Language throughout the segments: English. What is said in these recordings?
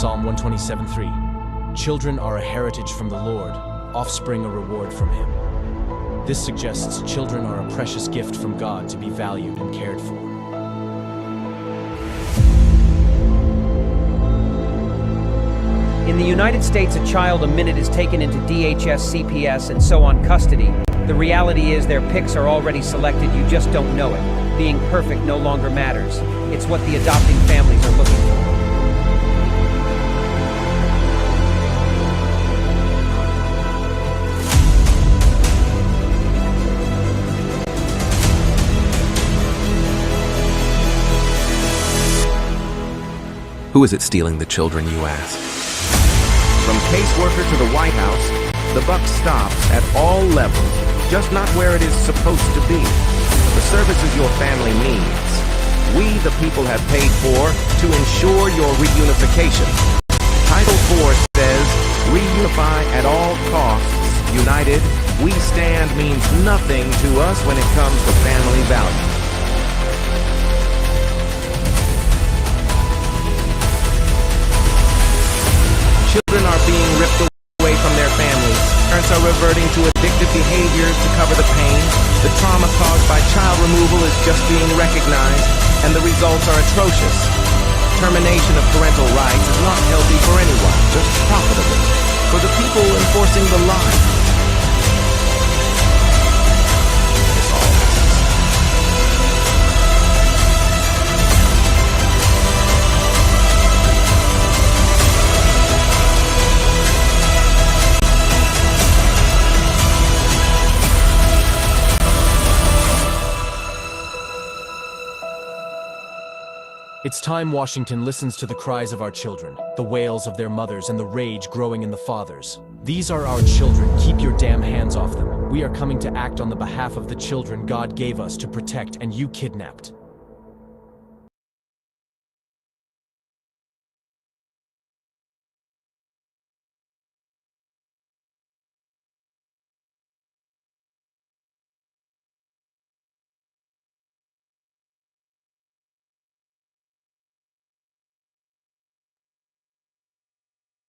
Psalm 127:3. Children are a heritage from the Lord, offspring a reward from Him. This suggests children are a precious gift from God to be valued and cared for. In the United States, a child a minute is taken into DHS, CPS, and so on custody. The reality is their pics are already selected, you just don't know it. Being perfect no longer matters. It's what the adopting families are looking for. Who is it stealing the children, you ask? From caseworker to the White House, the buck stops at all levels, just not where it is supposed to be. The services your family needs, we the people have paid for to ensure your reunification. Title 4 says, reunify at all costs. United, we stand means nothing to us when it comes to family values. Children are being ripped away from their families. Parents are reverting to addictive behaviors to cover the pain. The trauma caused by child removal is just being recognized, and the results are atrocious. Termination of parental rights is not healthy for anyone, just profitable for the people enforcing the lie. It's time Washington listens to the cries of our children, the wails of their mothers, and the rage growing in the fathers. These are our children. Keep your damn hands off them. We are coming to act on the behalf of the children God gave us to protect, and you kidnapped.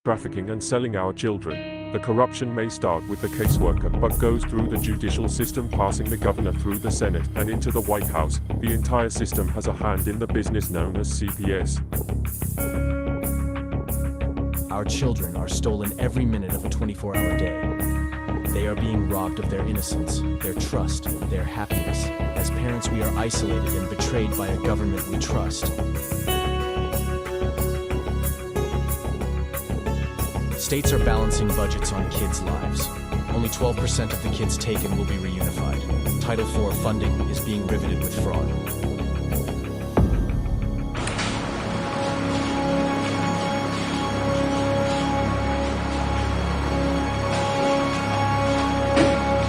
Trafficking and selling our children. The corruption may start with the caseworker but goes through the judicial system, passing the governor through the Senate and into the White House. The entire system has a hand in the business known as CPS. Our children are stolen every minute of a 24-hour day. They are being robbed of their innocence, their trust, their happiness. As parents, we are isolated and betrayed by a government we trust. States are balancing budgets on kids' lives. Only 12% of the kids taken will be reunified. Title 4 funding is being riveted with fraud.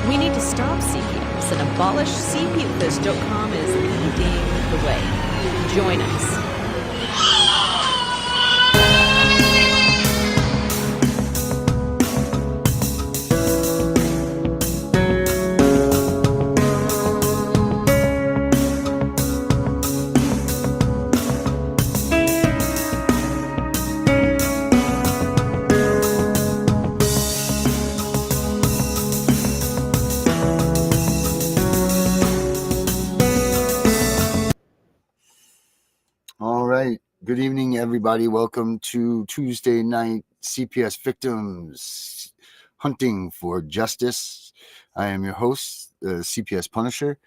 We need to stop CPS and abolish CPS.com is leading the way. Join us. Good evening, everybody. Welcome to Tuesday night CPS Victims Hunting for Justice. I am your host, the CPS Punisher.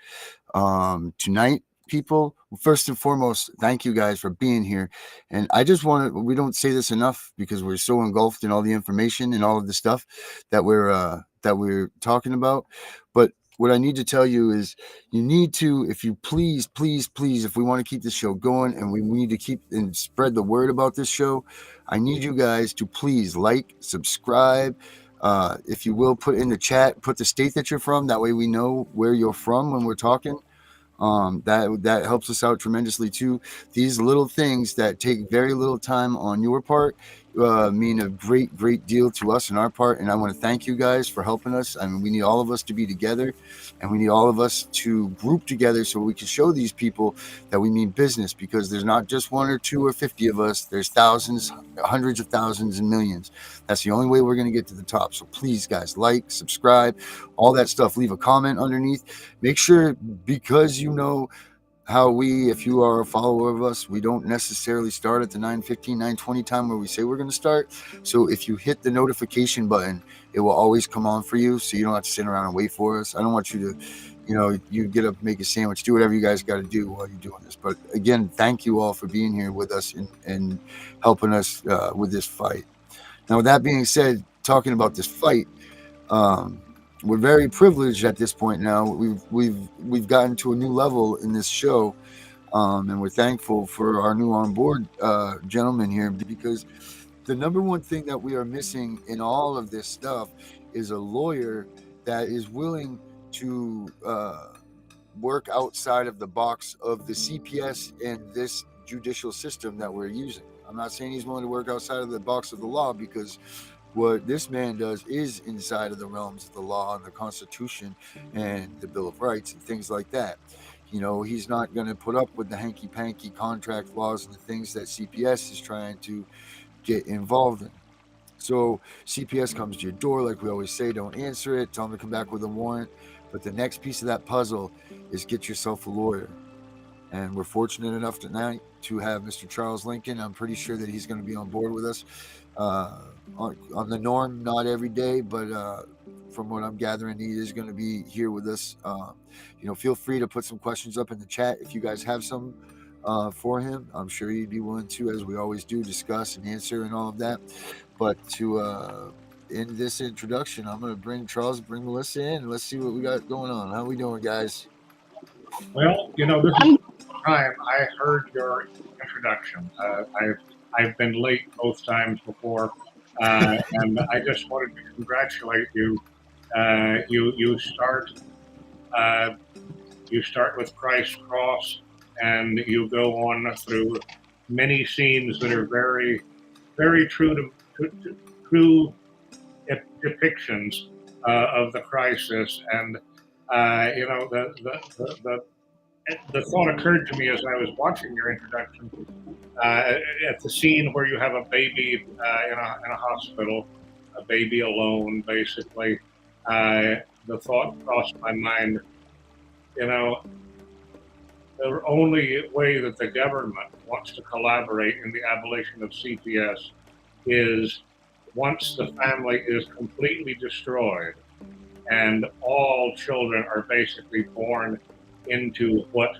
Tonight, people, first and foremost, thank you guys for being here. And I just want to, we don't say this enough because we're so engulfed in all the information and all of the stuff that we're talking about. But what I need to tell you is you need to, if you please, if we want to keep this show going and we need to keep and spread the word about this show, I need you guys to please like, subscribe. If you will, put in the chat, put the state that you're from. That way we know where you're from when we're talking. That helps us out tremendously too. These little things that take very little time on your part mean a great deal to us in our part, and I want to thank you guys for helping us. I mean, we need all of us to be together, and we need all of us to group together so we can show these people that we mean business, because there's not just 1 or 2 or 50 of us. There's thousands, hundreds of thousands, and millions. That's the only way we're going to get to the top. So please, guys, like, subscribe, all that stuff. Leave a comment underneath. Make sure, because you know how if you are a follower of us, we don't necessarily start at the 9:15, 9:20 time where we say we're going to start. So if you hit the notification button, it will always come on for you, so you don't have to sit around and wait for us. I don't want you to, you get up, make a sandwich, do whatever you guys got to do while you're doing this. But again, thank you all for being here with us and helping us with this fight. Now, with that being said, talking about this fight, we're very privileged at this point now. We've gotten to a new level in this show, and we're thankful for our new on board gentleman here, because the number one thing that we are missing in all of this stuff is a lawyer that is willing to work outside of the box of the CPS and this judicial system that we're using. I'm not saying he's willing to work outside of the box of the law, because what this man does is inside of the realms of the law and the Constitution and the Bill of Rights and things like that. He's not going to put up with the hanky-panky contract laws and the things that CPS is trying to get involved in. So CPS comes to your door, like we always say, don't answer it, tell them to come back with a warrant. But the next piece of that puzzle is get yourself a lawyer. And we're fortunate enough tonight to have Mr. Charles Lincoln. I'm pretty sure that he's going to be on board with us. On the norm, not every day, but from what I'm gathering, he is going to be here with us. Feel free to put some questions up in the chat if you guys have some for him. I'm sure he'd be willing to, as we always do, discuss and answer and all of that. But to end this introduction, I'm going to bring Melissa in, and let's see what we got going on. How we doing, guys? Well, this is the time I heard your introduction. I've been late both times before, and I just wanted to congratulate you. You start with Christ's cross, and you go on through many scenes that are very, very true true depictions of the crisis. And the thought occurred to me as I was watching your introduction, at the scene where you have a baby in a hospital, a baby alone, basically. The thought crossed my mind, the only way that the government wants to collaborate in the abolition of CPS is once the family is completely destroyed and all children are basically born into what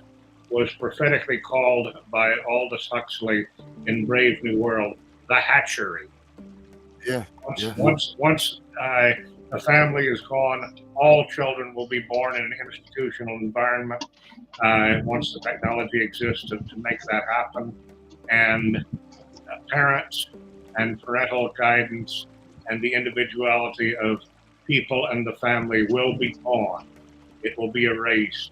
was prophetically called by Aldous Huxley in Brave New World, the hatchery. Yeah. Once the family is gone, all children will be born in an institutional environment. Once the technology exists to make that happen, and parents and parental guidance and the individuality of people and the family will be gone. It will be erased,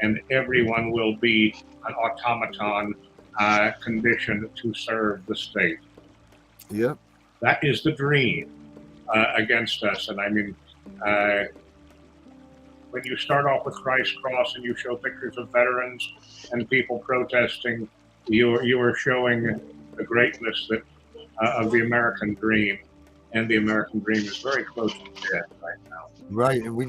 and everyone will be an automaton conditioned to serve the state. Yep. That is the dream against us. And I mean, when you start off with Christ's cross and you show pictures of veterans and people protesting, you are showing the greatness that of the American dream. And the American dream is very close to death right now. Right, and we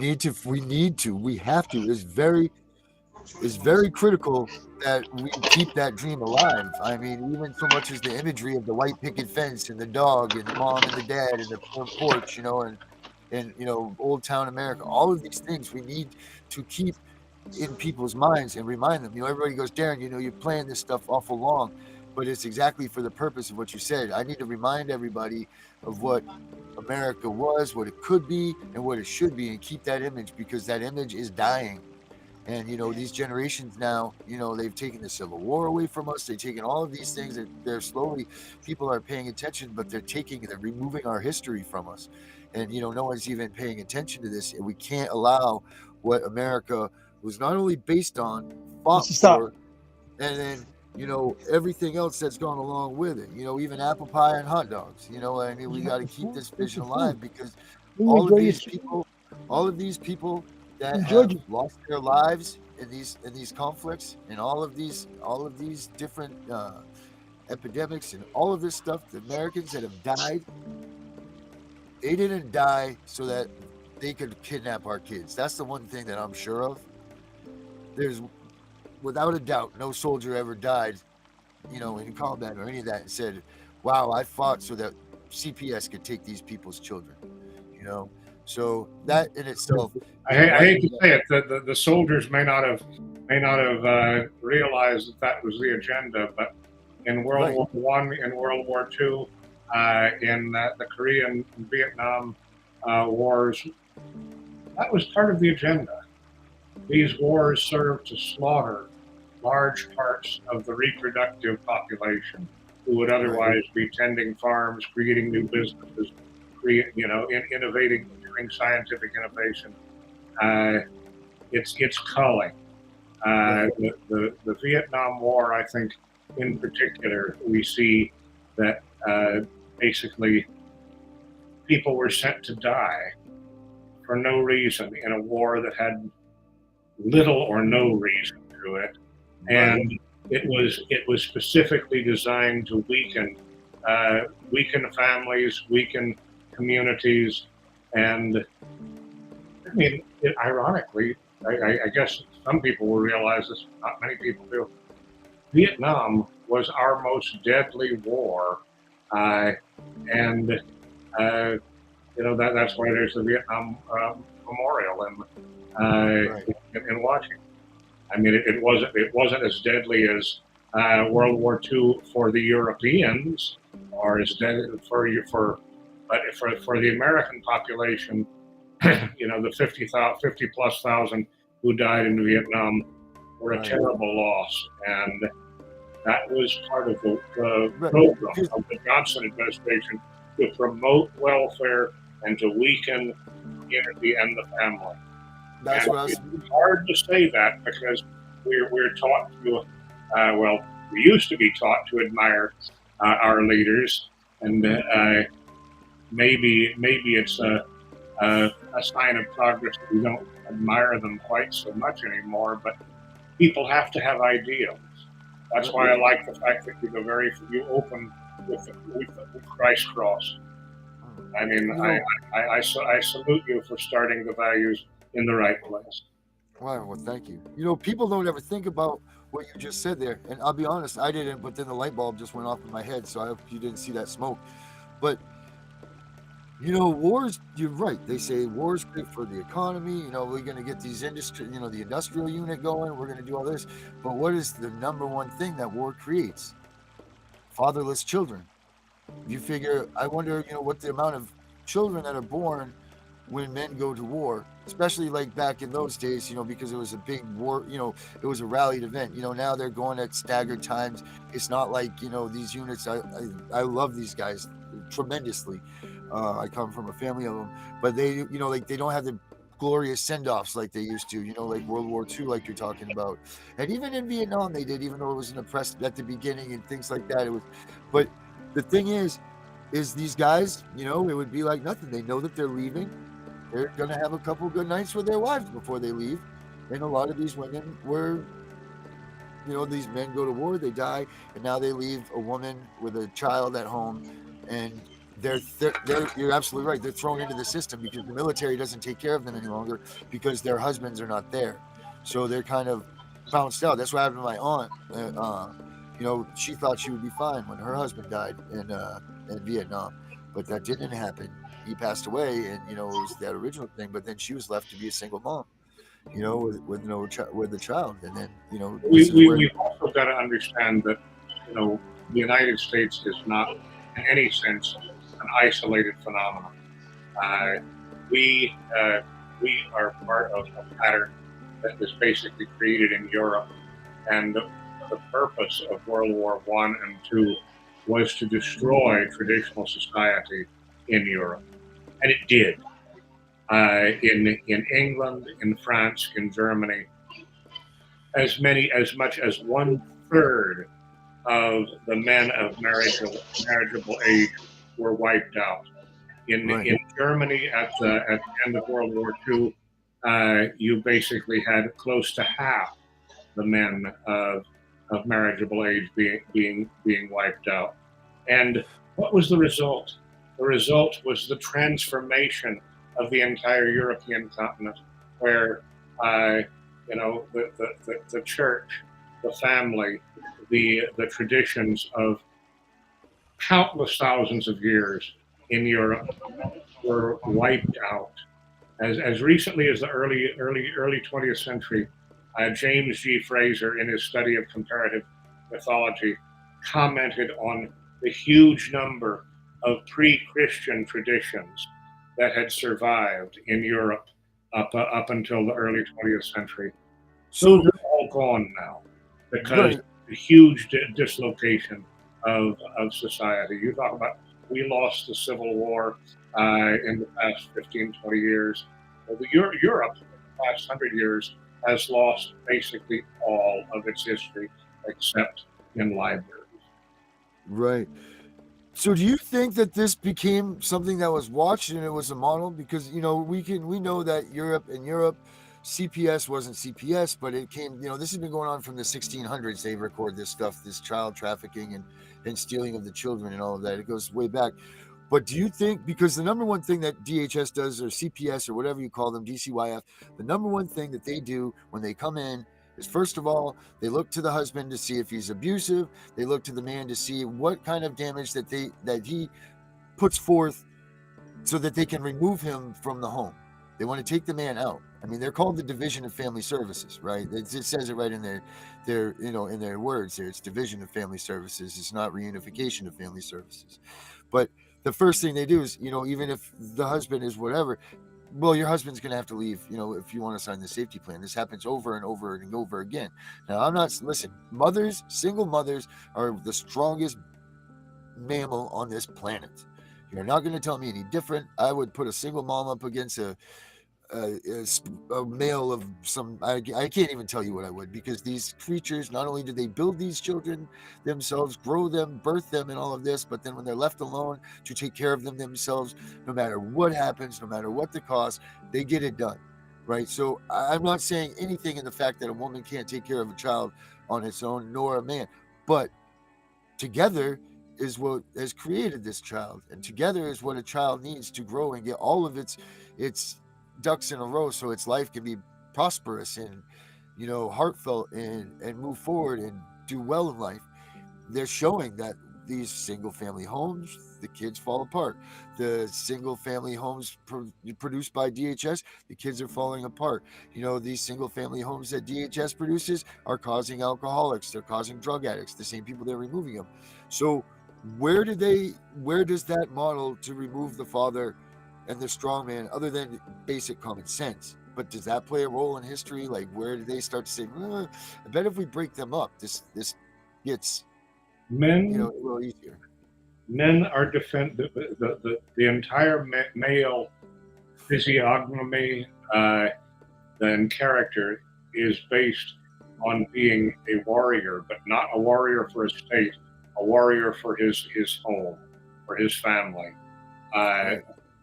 have to. It's very critical that we keep that dream alive. I mean, even so much as the imagery of the white picket fence and the dog and the mom and the dad and the front porch, and Old Town America, all of these things we need to keep in people's minds and remind them. Everybody goes, Darren, you're playing this stuff awful long, but it's exactly for the purpose of what you said. I need to remind everybody of what America was, what it could be, and what it should be, and keep that image, because that image is dying. And, these generations now, they've taken the Civil War away from us. They've taken all of these things that they're slowly, people are paying attention, but they're removing our history from us. And, no one's even paying attention to this. And we can't allow what America was not only based on, fought for, and then everything else that's gone along with it. Even apple pie and hot dogs. I mean, we got to keep this vision alive because all of these people, all of these people that have lost their lives in these conflicts and all of these different epidemics and all of this stuff, the Americans that have died, they didn't die so that they could kidnap our kids. That's the one thing that I'm sure of. There's, without a doubt, no soldier ever died, in combat or any of that and said, wow, I fought so that CPS could take these people's children, you know? So that in itself, I hate to say it, the soldiers may not have realized that was the agenda, but in World War One, in World War Two, in the Korean and Vietnam wars, that was part of the agenda. These wars served to slaughter large parts of the reproductive population who would otherwise be tending farms, creating new businesses, innovating, doing scientific innovation. It's culling. The Vietnam War, I think, in particular, we see that basically people were sent to die for no reason in a war that had little or no reason to it, and it was specifically designed to weaken families, weaken communities, and I mean, ironically, I guess some people will realize this, not many people do. Vietnam was our most deadly war, and that's why there's the Vietnam Memorial in Washington. I mean, it wasn't as deadly as World War II for the Europeans, or as deadly but for the American population. The 50 plus thousand who died in Vietnam were a terrible loss, and that was part of the program of the Johnson administration to promote welfare and to weaken the community and the family. That's what it's hard to say that because we're taught to, we used to be taught to admire our leaders, and maybe it's a sign of progress that we don't admire them quite so much anymore. But people have to have ideals. That's why I like the fact that you open with the Christ cross. I mean, I salute you for starting the values in the right place. Well, thank you. People don't ever think about what you just said there, and I'll be honest, I didn't. But then the light bulb just went off in my head, so I hope you didn't see that smoke. But wars, you're right. They say war's great for the economy. We're going to get these industry, the industrial unit going. We're going to do all this. But what is the number one thing that war creates? Fatherless children. You figure, I wonder, what the amount of children that are born when men go to war, especially like back in those days, because it was a big war, it was a rallied event. Now they're going at staggered times. It's not like, these units, I love these guys tremendously. I come from a family of them, but they, they don't have the glorious send-offs like they used to, like World War II, like you're talking about. And even in Vietnam, they did, even though it was an oppressed at the beginning and things like that. But the thing is these guys, it would be like nothing. They know that they're leaving. They're going to have a couple good nights with their wives before they leave. And a lot of these women were, these men go to war, they die, and now they leave a woman with a child at home, and you're absolutely right. They're thrown into the system because the military doesn't take care of them any longer because their husbands are not there. So they're kind of bounced out. That's what happened to my aunt. She thought she would be fine when her husband died in Vietnam, but that didn't happen. He passed away, and it was that original thing. But then she was left to be a single mom, with the child, and then we've also got to understand that the United States is not in any sense an isolated phenomenon. We are part of a pattern that was basically created in Europe, and the purpose of World War I and II was to destroy traditional society in Europe, and it did. In England, in France, in Germany, as much as 1/3 of the men of marriageable age were wiped out. Right. In Germany at the end of World War II, you basically had close to half the men of marriageable age being wiped out. And what was the result? The result was the transformation of the entire European continent, where the church, the family, the traditions of countless thousands of years in Europe were wiped out. As recently as the early 20th century, James G. Fraser, in his study of comparative mythology, commented on the huge number of pre-Christian traditions that had survived in Europe up until the early 20th century. Those are all gone now because Right. the huge dislocation of society. You talk about we lost the Civil War in the past 15, 20 years. Well, Europe in the past 100 years has lost basically all of its history except in libraries. Right. So do you think that this became something that was watched and it was a model? Because we know that Europe, CPS wasn't CPS, but it came. This has been going on from the 1600s. They record this stuff, this child trafficking and stealing of the children and all of that. It goes way back. But do you think, because the number one thing that DHS does, or CPS, or whatever you call them, DCYF, the number one thing that they do when they come in is, first of all, they look to the husband to see if he's abusive. They look to the man to see what kind of damage that he puts forth, so that they can remove him from the home. They want to take the man out. I mean, they're called the Division of Family Services, right? It says it right in in their words there. It's Division of Family Services. It's not reunification of family services. But the first thing they do is, even if the husband is whatever, well, your husband's going to have to leave, if you want to sign the safety plan. This happens over and over and over again. Now, listen, single mothers are the strongest mammal on this planet. You're not going to tell me any different. I would put a single mom up against a male of some. I can't even tell you what I would, because these creatures, not only do they build these children themselves, grow them, birth them, and all of this, but then when they're left alone to take care of them themselves, no matter what happens, no matter what the cost, they get it done, right? So I'm not saying anything in the fact that a woman can't take care of a child on its own, nor a man, but together is what has created this child, and together is what a child needs to grow and get all of its ducks in a row, so its life can be prosperous and heartfelt and move forward and do well in life. They're showing that these single family homes, the kids fall apart. The single family homes produced by DHS, the kids are falling apart. These single family homes that DHS produces are causing alcoholics, they're causing drug addicts, the same people, they're removing them. So where does that model to remove the father and the strong man, other than basic common sense? But does that play a role in history? Like, where do they start to say, I bet if we break them up, this gets a little easier? Men are the entire male physiognomy and character is based on being a warrior, but not a warrior for a state, a warrior for his home, for his family.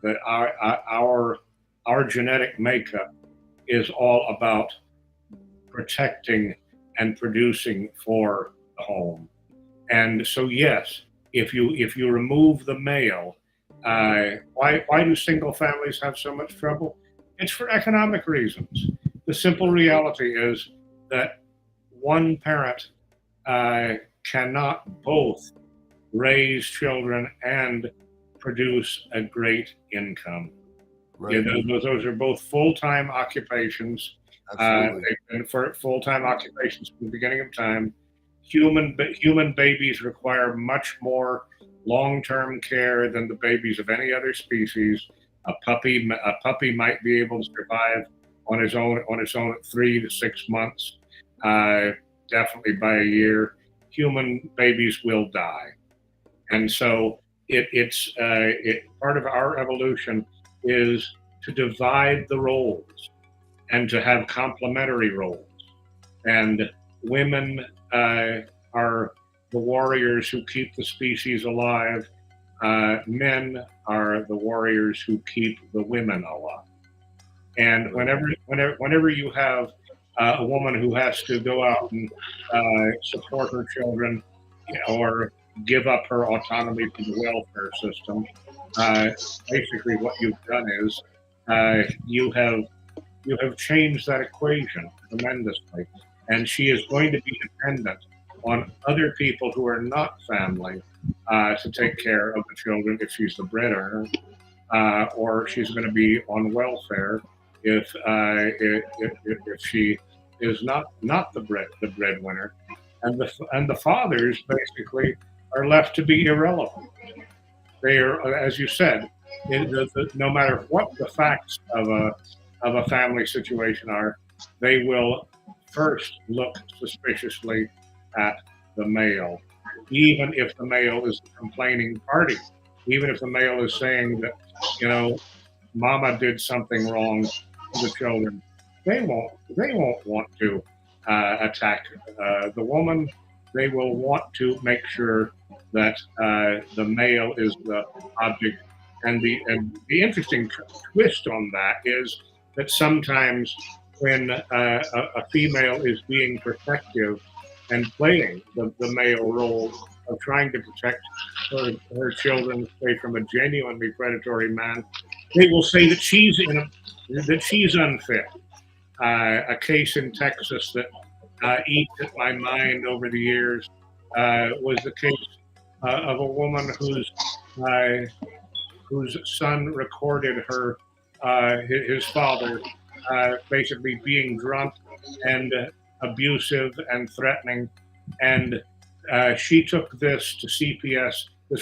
That our genetic makeup is all about protecting and producing for the home. And so, yes, if you remove the male, why do single families have so much trouble? It's for economic reasons. The simple reality is that one parent cannot both raise children and produce a great income. Right. Those are both full-time occupations. Absolutely. They've been for full-time occupations from the beginning of time. Human babies require much more long-term care than the babies of any other species. A puppy might be able to survive on its own at 3 to 6 months. Definitely by a year. Human babies will die, and so it's part of our evolution is to divide the roles and to have complementary roles. And women are the warriors who keep the species alive. Men are the warriors who keep the women alive. And whenever you have a woman who has to go out and support her children, or give up her autonomy to the welfare system, uh, basically what you've done is you have changed that equation tremendously, and she is going to be dependent on other people who are not family to take care of the children if she's the breadwinner, or she's going to be on welfare if she is not the breadwinner, and the fathers basically are left to be irrelevant. They are, as you said, no matter what the facts of a family situation are, they will first look suspiciously at the male, even if the male is the complaining party, even if the male is saying that, Mama did something wrong to the children. They won't want to attack the woman. They will want to make sure that the male is the object. And the interesting twist on that is that sometimes when a female is being protective and playing the male role of trying to protect her children, say, from a genuinely predatory man, they will say that she's unfit. A case in Texas that eats at my mind over the years was the case of a woman whose son recorded his father basically being drunk and abusive and threatening, and she took this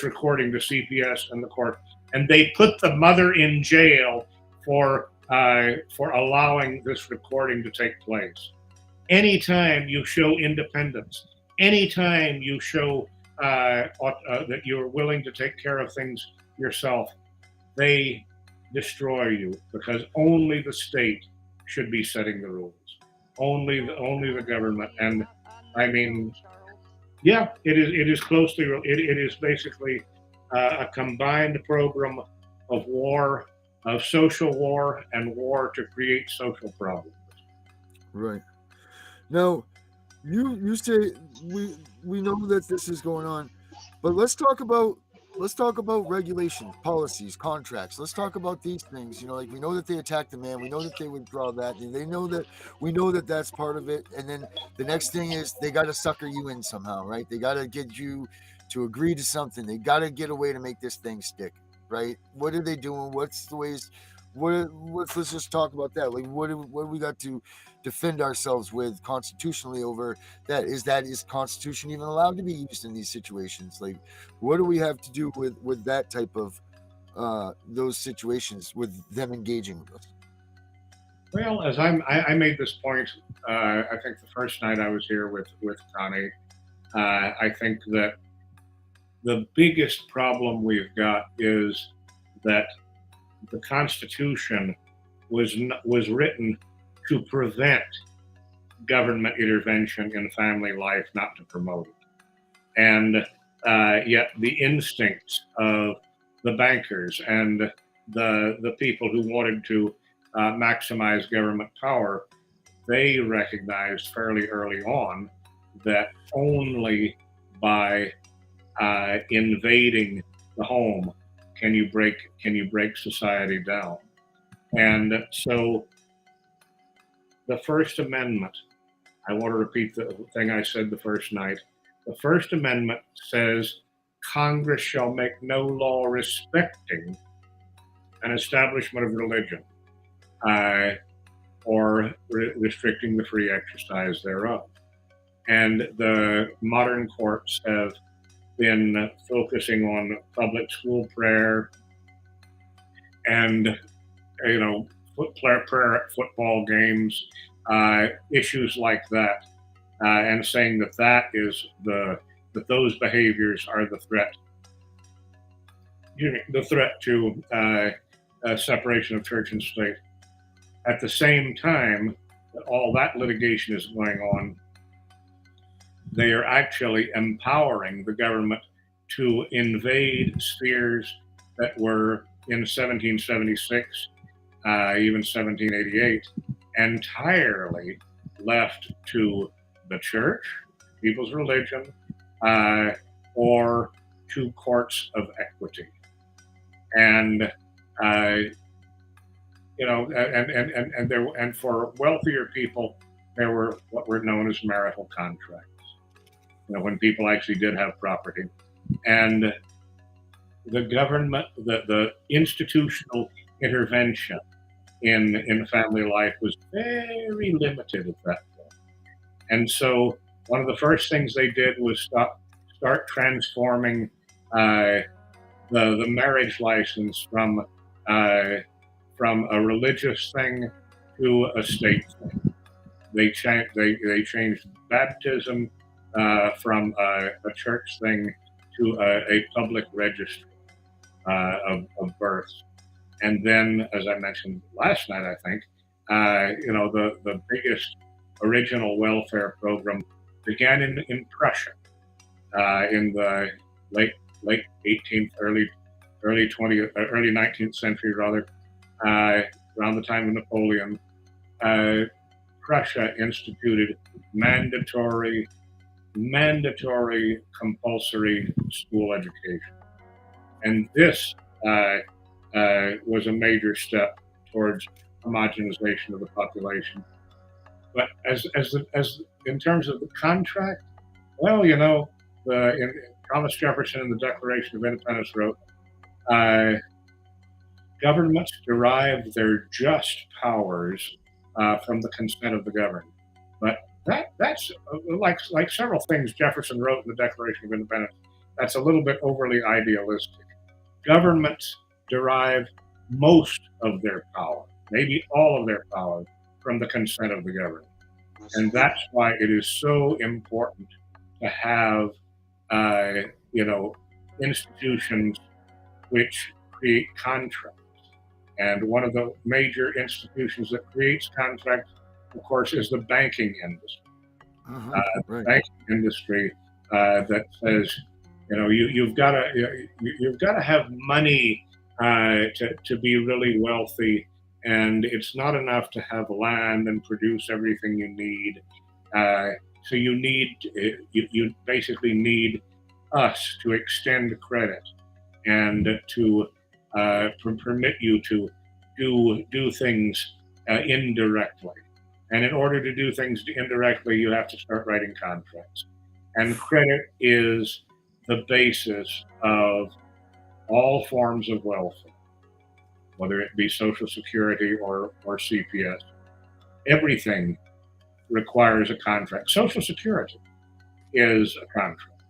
recording to CPS and the court, and they put the mother in jail for allowing this recording to take place. Anytime you show independence, anytime you show that you're willing to take care of things yourself, they destroy you, because only the state should be setting the rules. Only the government. And I mean, yeah, it is closely. It is basically a combined program of war, of social war, and war to create social problems. Right. Now, you say we know that this is going on, but let's talk about regulations, policies, contracts. Let's talk about these things. Like, we know that they attack the man. We know that they withdraw that. They know that we know that that's part of it. And then the next thing is they got to sucker you in somehow, right? They got to get you to agree to something. They got to get a way to make this thing stick, right? What are they doing? What's the ways? Let's just talk about that. Like, what do we got to defend ourselves with constitutionally over that? Is Constitution even allowed to be used in these situations? Like, what do we have to do with that type of those situations, with them engaging with us? Well, as I made this point, I think the first night I was here with Connie, I think that the biggest problem we've got is that the Constitution was written to prevent government intervention in family life, not to promote it. And yet the instincts of the bankers and the people who wanted to maximize government power, they recognized fairly early on that only by invading the home can you break society down. And so the First Amendment, I want to repeat the thing I said the first night. The First Amendment says Congress shall make no law respecting an establishment of religion or restricting the free exercise thereof. And the modern courts have been focusing on public school prayer and, prayer at football games, issues like that, and saying that those behaviors are the threat to separation of church and state. At the same time that all that litigation is going on, they are actually empowering the government to invade spheres that were in 1776, even 1788, entirely left to the church, people's religion, or to courts of equity. And and for wealthier people, there were what were known as marital contracts. When people actually did have property, and the government, the institutional intervention in family life was very limited at that point. And so, one of the first things they did was start transforming the marriage license from a religious thing to a state thing. They changed baptism from a church thing to a public registry of births. And then, as I mentioned last night, I think the biggest original welfare program began in Prussia in the late 18th, early 20th, early 19th century, rather, around the time of Napoleon. Prussia instituted mandatory compulsory school education, and this was a major step towards homogenization of the population. But as in terms of the contract, well, Thomas Jefferson in the Declaration of Independence wrote, governments derive their just powers from the consent of the governed. But that's like several things Jefferson wrote in the Declaration of Independence. That's a little bit overly idealistic. Governments derive most of their power, maybe all of their power, from the consent of the governed. And that's why it is so important to have, institutions which create contracts. And one of the major institutions that creates contracts, of course, is the banking industry. The banking industry that says, you've got to have money to be really wealthy, and it's not enough to have land and produce everything you need. So you basically need us to extend credit and to permit you to do things indirectly. And in order to do things indirectly, you have to start writing contracts. And credit is the basis of all forms of welfare, whether it be Social Security or CPS. Everything requires a contract. Social Security is a contract.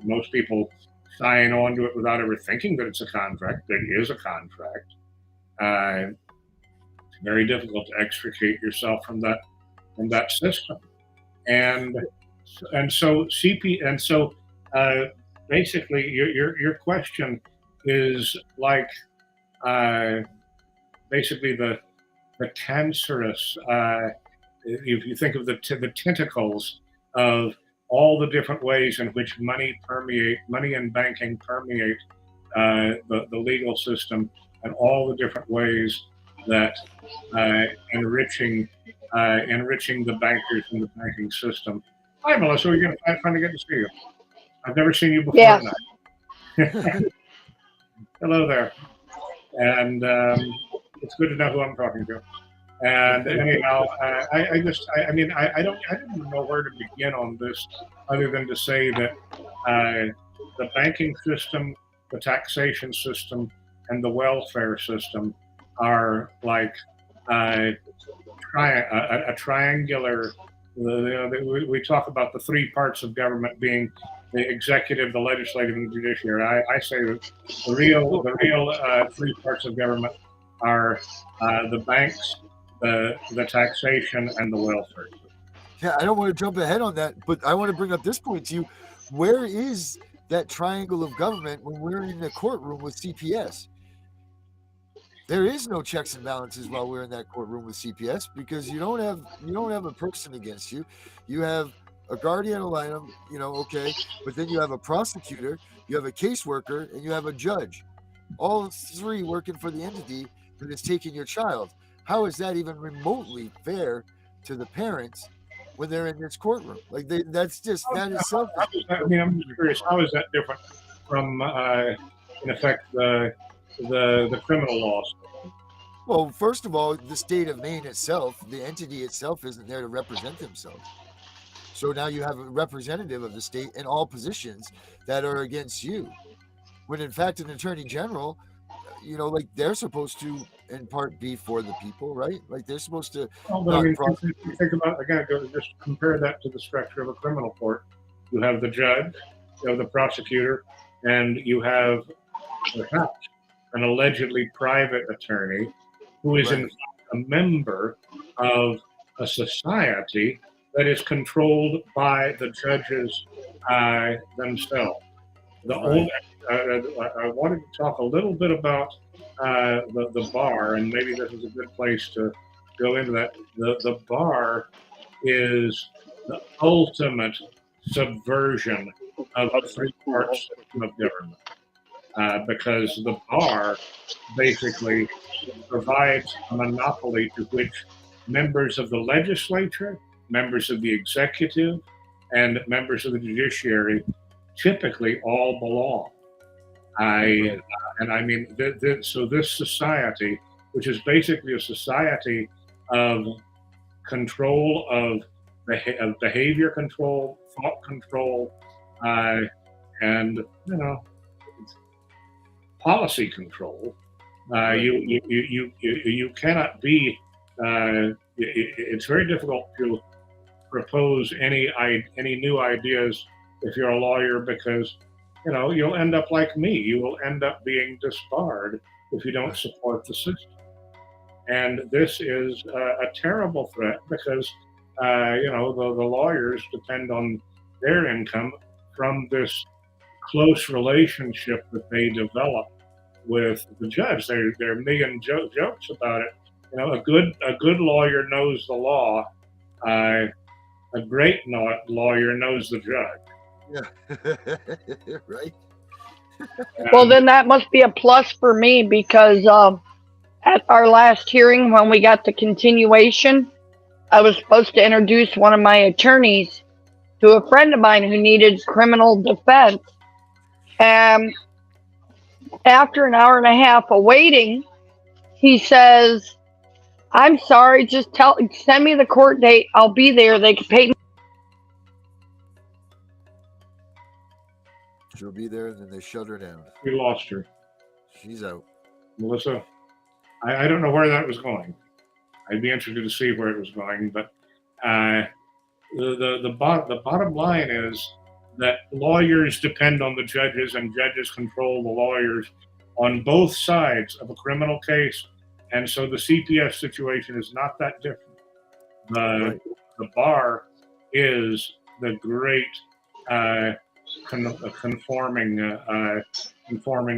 Most people sign on to it without ever thinking that it's a contract. It is a contract. It's very difficult to extricate yourself from that system, and so basically your question is like basically the cancerous. If you think of the tentacles of all the different ways in which money and banking permeate the legal system, and all the different ways that enriching the bankers in the banking system. Hi, Melissa. We're finally get to see you. I've never seen you before. Yeah. Hello there. And it's good to know who I'm talking to. And anyhow, I don't even know where to begin on this, other than to say that the banking system, the taxation system, and the welfare system are like a triangular. We talk about the three parts of government being the executive, the legislative, and the judiciary. I say that the real three parts of government are the banks, the taxation, and the welfare. Yeah, I don't want to jump ahead on that, but I want to bring up this point to you. Where is that triangle of government when we're in the courtroom with CPS? There is no checks and balances while we're in that courtroom with CPS, because you don't have a person against you. You have a guardian ad litem, okay, but then you have a prosecutor, you have a caseworker, and you have a judge, all three working for the entity that is taking your child. How is that even remotely fair to the parents when they're in this courtroom? Like that is selfish. I mean, I'm just curious. How is that different from, in effect, the criminal laws? Well, first of all, the state of Maine itself, the entity itself, isn't there to represent themselves. So now you have a representative of the state in all positions that are against you. When in fact, an attorney general, like they're supposed to, in part, be for the people, right? Like they're supposed to. Well, but I mean, think about again. Just compare that to the structure of a criminal court. You have the judge, you have the prosecutor, and you have perhaps an allegedly private attorney who is in Right. fact a member of a society that is controlled by the judges themselves. The old, I wanted to talk a little bit about the bar, and maybe this is a good place to go into that. The bar is the ultimate subversion of the three-part system of government, because the bar basically provides a monopoly to which members of the legislature, members of the executive, and members of the judiciary typically all belong. And I mean, so this society, which is basically a society of control of behavior control, thought control, and policy control. You cannot be. It's very difficult to propose any new ideas if you're a lawyer, because you'll end up like me. You will end up being disbarred if you don't support the system. And this is a terrible threat because the lawyers depend on their income from this close relationship that they develop with the judge. There are a million jokes about it. A good lawyer knows the law. A great lawyer knows the judge. Yeah. Right. Well, then that must be a plus for me because at our last hearing, when we got the continuation, I was supposed to introduce one of my attorneys to a friend of mine who needed criminal defense. And after an hour and a half of waiting, he says, "I'm sorry, just send me the court date. I'll be there. They can pay me." She'll be there, and then they shut her down. We lost her. She's out. Melissa, I don't know where that was going. I'd be interested to see where it was going, but the bottom line is that lawyers depend on the judges, and judges control the lawyers on both sides of a criminal case, and so the CPS situation is not that different. The bar is the great conforming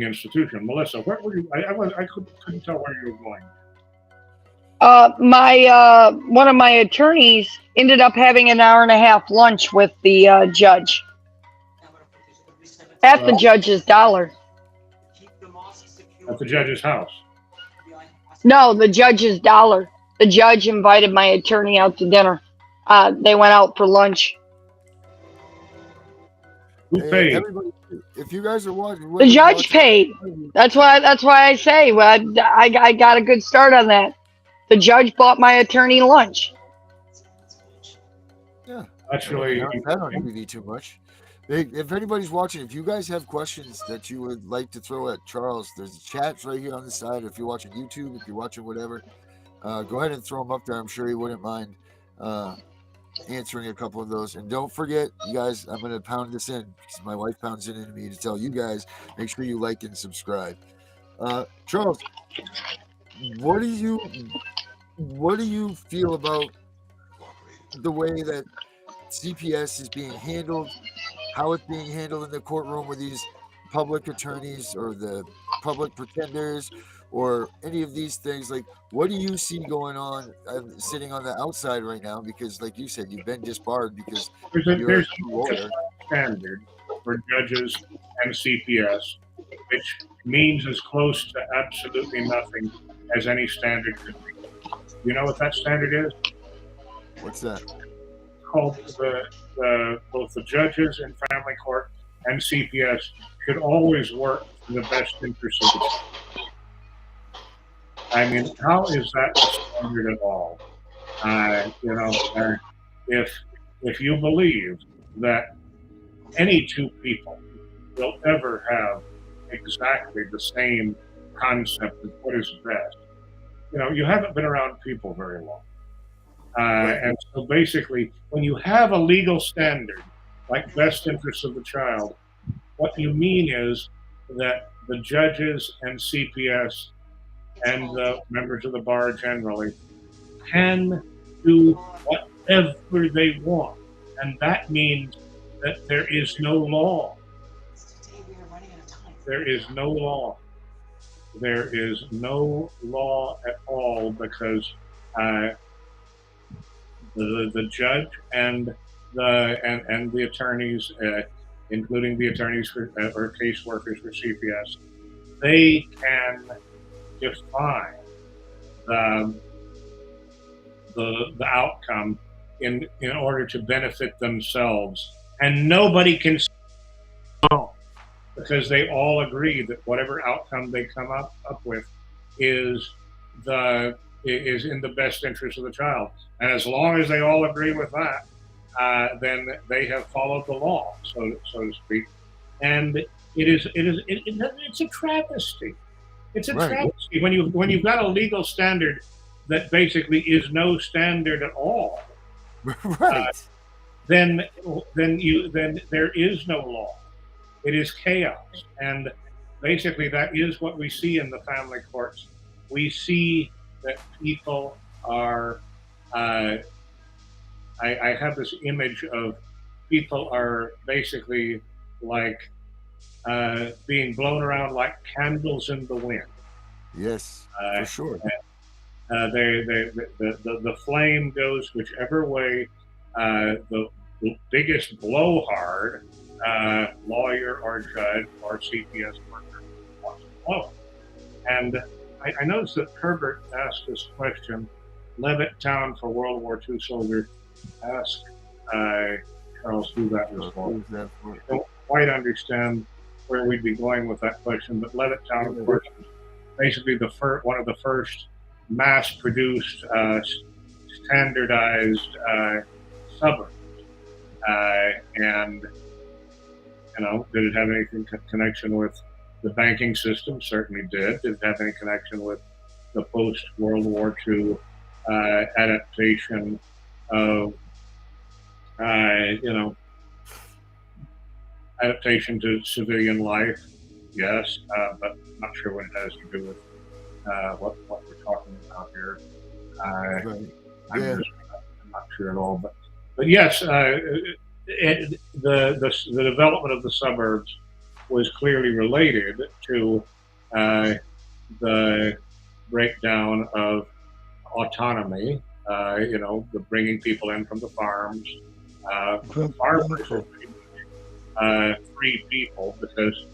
institution. Melissa, where were you? I couldn't tell where you were going. One of my attorneys ended up having an hour and a half lunch with the judge at the judge's dollar. At the judge's house. No, the judge's dollar. The judge invited my attorney out to dinner. They went out for lunch. Who paid? Everybody, if you guys are watching, The judge paid. That's why I say I got a good start on that. The judge bought my attorney lunch. Yeah, That's really not that on TV too much. If anybody's watching, if you guys have questions that you would like to throw at Charles, there's chats right here on the side. If you're watching YouTube, if you're watching whatever, go ahead and throw them up there. I'm sure he wouldn't mind answering a couple of those. And don't forget, you guys, I'm going to pound this in because my wife pounds it into me to tell you guys, make sure you like and subscribe. Charles, what do you feel about the way that CPS is being handled, how it's being handled in the courtroom with these public attorneys or the public pretenders or any of these things? Like, what do you see going on sitting on the outside right now? Because, like you said, you've been disbarred because you're a lawyer. Standard for judges and CPS, which means as close to absolutely nothing as any standard could be. You know what that standard is? What's that? Called both the judges in family court and CPS should always work for the best interest of the child. I mean, how is that a standard at all? If you believe that any two people will ever have exactly the same concept of what is best, you haven't been around people very long. And so basically, when you have a legal standard like best interests of the child, what you mean is that the judges and CPS and the members of the bar generally can do whatever they want. And that means that there is no law. There is no law. There is no law at all because the judge and the attorneys, including the attorneys for or caseworkers for CPS, they can define the outcome in order to benefit themselves, and nobody can say no, because they all agree that whatever outcome they come up with is in the best interest of the child. And as long as they all agree with that, then they have followed the law, so to speak. And it's a travesty. It's a travesty when you've got a legal standard that basically is no standard at all. Right. Then there is no law. It is chaos, and basically that is what we see in the family courts. We see that people are. I have this image of people are basically like being blown around like candles in the wind. Yes, for sure. The flame goes whichever way the biggest blowhard lawyer or judge or CPS worker wants to blow. And I noticed that Herbert asked this question. Levittown for World War II soldier asked Charles who that was for. I don't quite understand where we'd be going with that question, but Levittown, of course, was basically one of the first mass-produced, standardized suburbs. And did it have any connection with the banking system? Certainly did. Did it have any connection with the post-World War II adaptation of, adaptation to civilian life? Yes, but I'm not sure what it has to do with what we're talking about here. I'm not sure at all, but yes, the development of the suburbs was clearly related to the breakdown of autonomy. The bringing people in from the farms. Farmers are free people because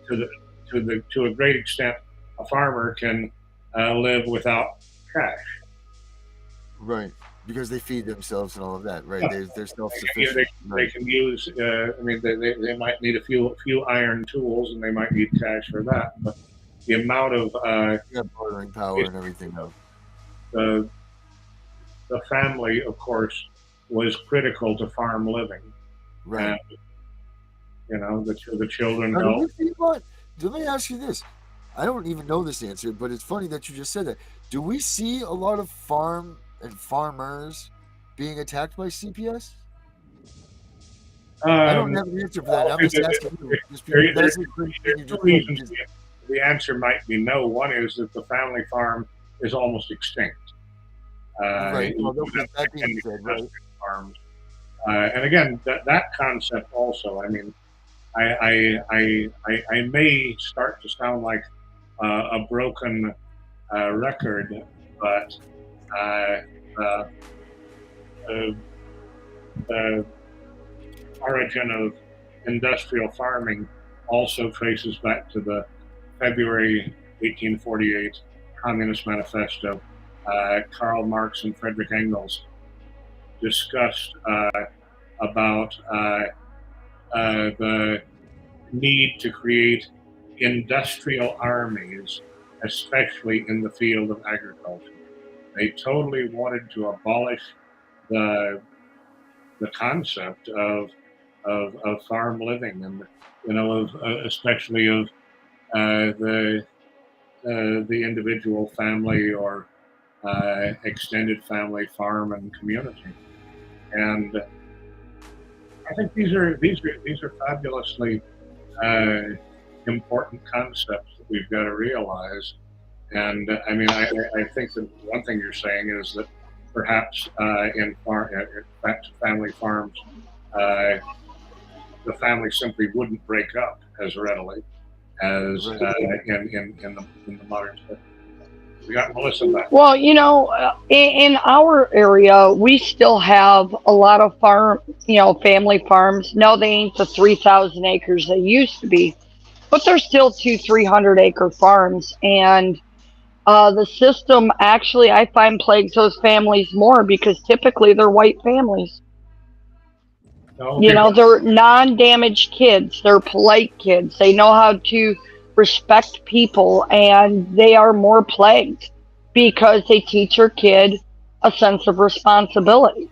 to a great extent, a farmer can live without cash. Right, because they feed themselves and all of that. Right, Yeah. they're self-sufficient. They can use. They might need a few iron tools, and they might need cash for that. But the amount of bartering power and everything else. The family, of course, was critical to farm living. Right. And, the children Now, help. Let me ask you this. I don't even know this answer, but it's funny that you just said that. Do we see a lot of farm and farmers being attacked by CPS? I don't have an answer for that. I'm just asking you. Two reasons. The answer might be no. One is that the family farm is almost extinct. Right. Well, that being said, right. Farms. And again, that concept also. I mean, I may start to sound like a broken record, but the origin of industrial farming also traces back to the February 1848 Communist Manifesto. Karl Marx and Friedrich Engels discussed about the need to create industrial armies, especially in the field of agriculture. They totally wanted to abolish the concept of farm living, and especially of the individual family or extended family farm and community. And I think these are fabulously important concepts that we've got to realize. And I mean, I think that one thing you're saying is that perhaps in family farms, the family simply wouldn't break up as readily as in the modern system. We got Melissa back. Well, in our area, we still have a lot of family farms. No, they ain't the 3,000 acres they used to be, but they're still 300-acre farms. And the system actually, I find, plagues those families more because typically they're white families. They're non-damaged kids. They're polite kids. They know how to respect people, and they are more plagued because they teach your kid a sense of responsibility.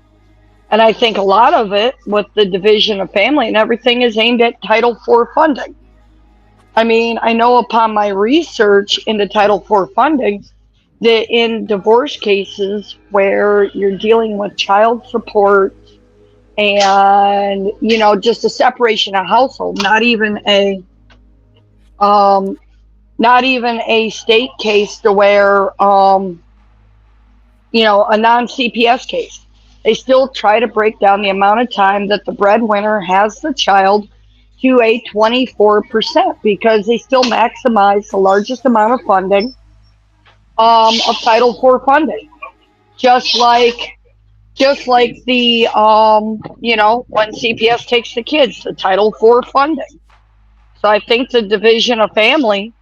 And I think a lot of it with the division of family and everything is aimed at Title IV funding. I mean, I know upon my research into Title IV funding that in divorce cases where you're dealing with child support and just a separation of household, not even a state case to where a non-CPS case, they still try to break down the amount of time that the breadwinner has the child to a 24% because they still maximize the largest amount of funding of Title IV funding, just like the when CPS takes the kids to Title IV funding. So I think the division of family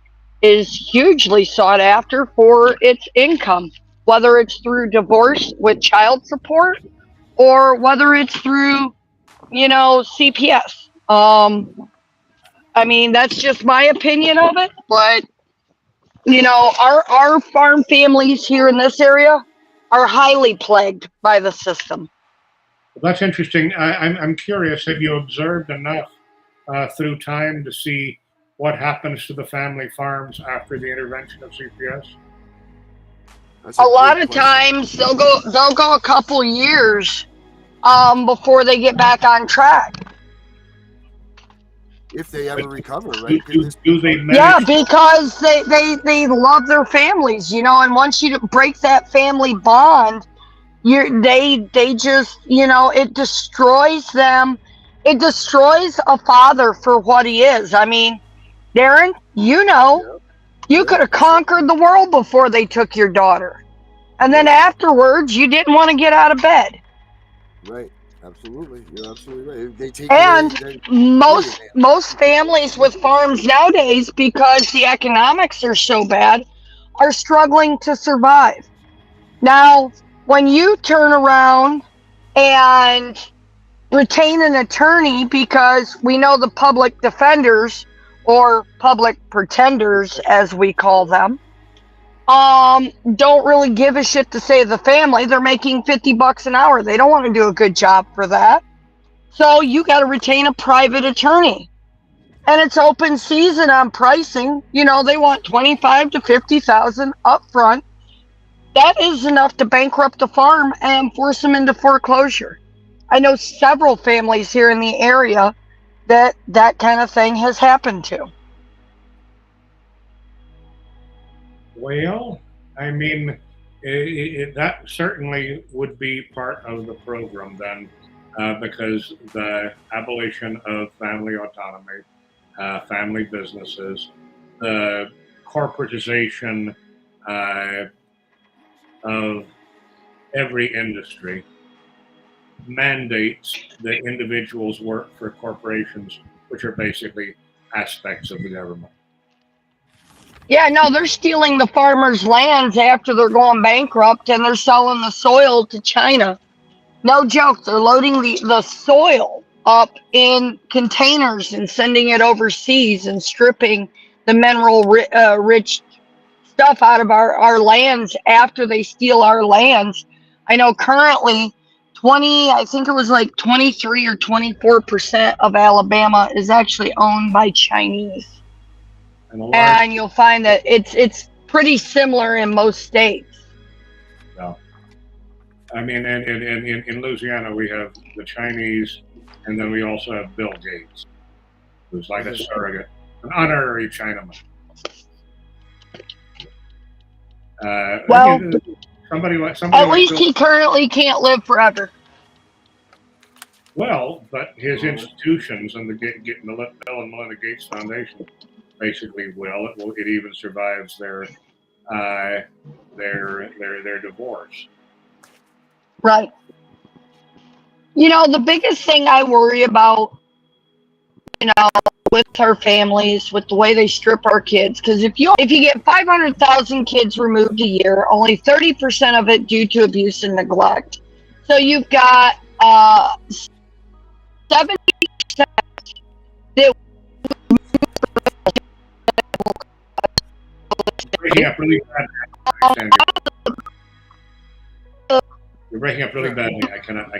is hugely sought after for its income, whether it's through divorce with child support or whether it's through CPS. I mean, that's just my opinion of it, but our farm families here in this area are highly plagued by the system. That's interesting. I'm curious, have you observed enough through time to see what happens to the family farms after the intervention of CPS? A lot of times they'll go a couple years before they get back on track. If they ever recover, right? Do they manage? Yeah, because they love their families, and once you break that family bond, they just, it destroys them. It destroys a father for what he is. I mean, Darren, you could have conquered the world before they took your daughter. And then afterwards, you didn't want to get out of bed. Right. Absolutely. You're absolutely right. They take most families with farms nowadays, because the economics are so bad, are struggling to survive. Now, when you turn around and retain an attorney, because we know the public defenders, or public pretenders as we call them, don't really give a shit to save the family. They're making $50 an hour. They don't want to do a good job for that. So you got to retain a private attorney. And it's open season on pricing. They want $25,000 to $50,000 up front. That is enough to bankrupt the farm and force them into foreclosure. I know several families here in the area that kind of thing has happened to. Well, I mean, that certainly would be part of the program then, because the abolition of family autonomy, family businesses, the corporatization of every industry mandates that individuals work for corporations, which are basically aspects of the government. Yeah, no, they're stealing the farmers' lands after they're going bankrupt, and they're selling the soil to China. No joke, they're loading the soil up in containers and sending it overseas and stripping the mineral rich stuff out of our lands after they steal our lands. I know currently 20, I think it was like 23 or 24% of Alabama is actually owned by Chinese. And you'll find that it's pretty similar in most states. No. I mean, in Louisiana, we have the Chinese, and then we also have Bill Gates, who's like a surrogate, an honorary Chinaman. Well, I mean, somebody at least he currently can't live forever. Well, but his institutions and the Bill and Melinda Gates Foundation basically will. It even survives their divorce. Right. You know, the biggest thing I worry about, you know, with our families, with the way they strip our kids, because if you get 500,000 kids removed a year, only 30% of it due to abuse and neglect. So you've got 70% that Breaking up really bad. You're breaking up really badly. I cannot.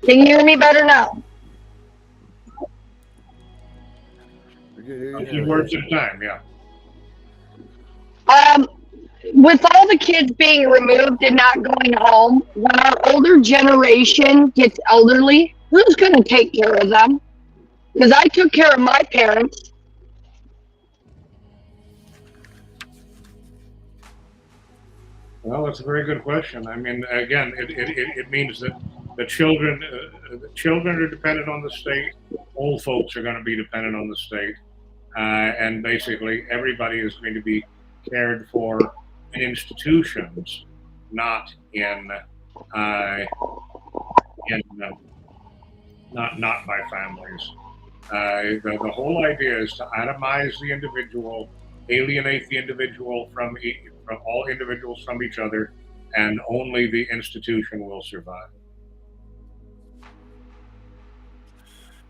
Can you hear me better now? A few words at a time, yeah. With all the kids being removed and not going home, when our older generation gets elderly, who's going to take care of them? Because I took care of my parents. Well, that's a very good question. I mean, again, it means that the children are dependent on the state. Old folks are going to be dependent on the state, and basically everybody is going to be cared for in institutions, not not by families. The whole idea is to atomize the individual, alienate the individual from all individuals from each other, and only the institution will survive.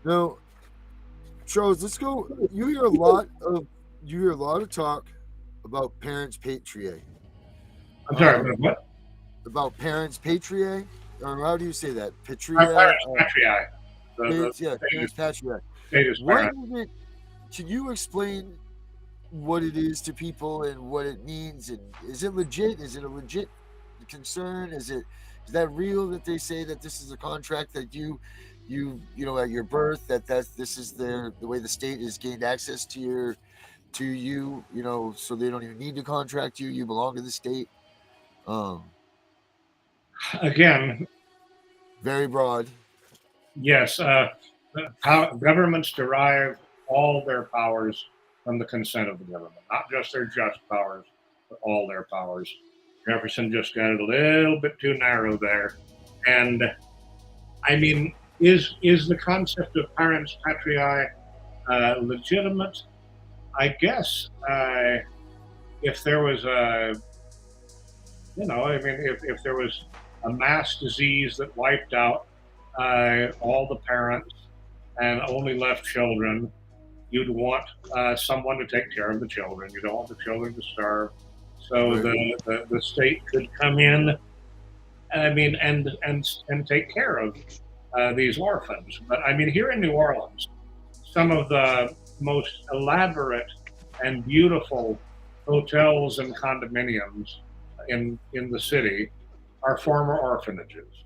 Now, Charles, let's go. You hear a lot of talk about parents patriae. I'm sorry, what? About parents patriae, or how do you say that? Patriae. Parents patriae. Parents patriae. What is it? Can you explain what it is to people and what it means? And is it legit? Is it a legit concern? Is that real that they say that this is a contract that you know at your birth this is the way the state has gained access to you, you know, so they don't even need to contract you. You belong to the state. Again, very broad. Yes, governments derive all their powers from the consent of the government, not just their just powers, but all their powers. Jefferson just got it a little bit too narrow there. And I mean, is the concept of parents patriae legitimate? I guess if there was if there was a mass disease that wiped out all the parents and only left children, you'd want someone to take care of the children. You don't want the children to starve. So the state could come in, I mean, and take care of these orphans. But I mean, here in New Orleans, some of the most elaborate and beautiful hotels and condominiums in the city are former orphanages.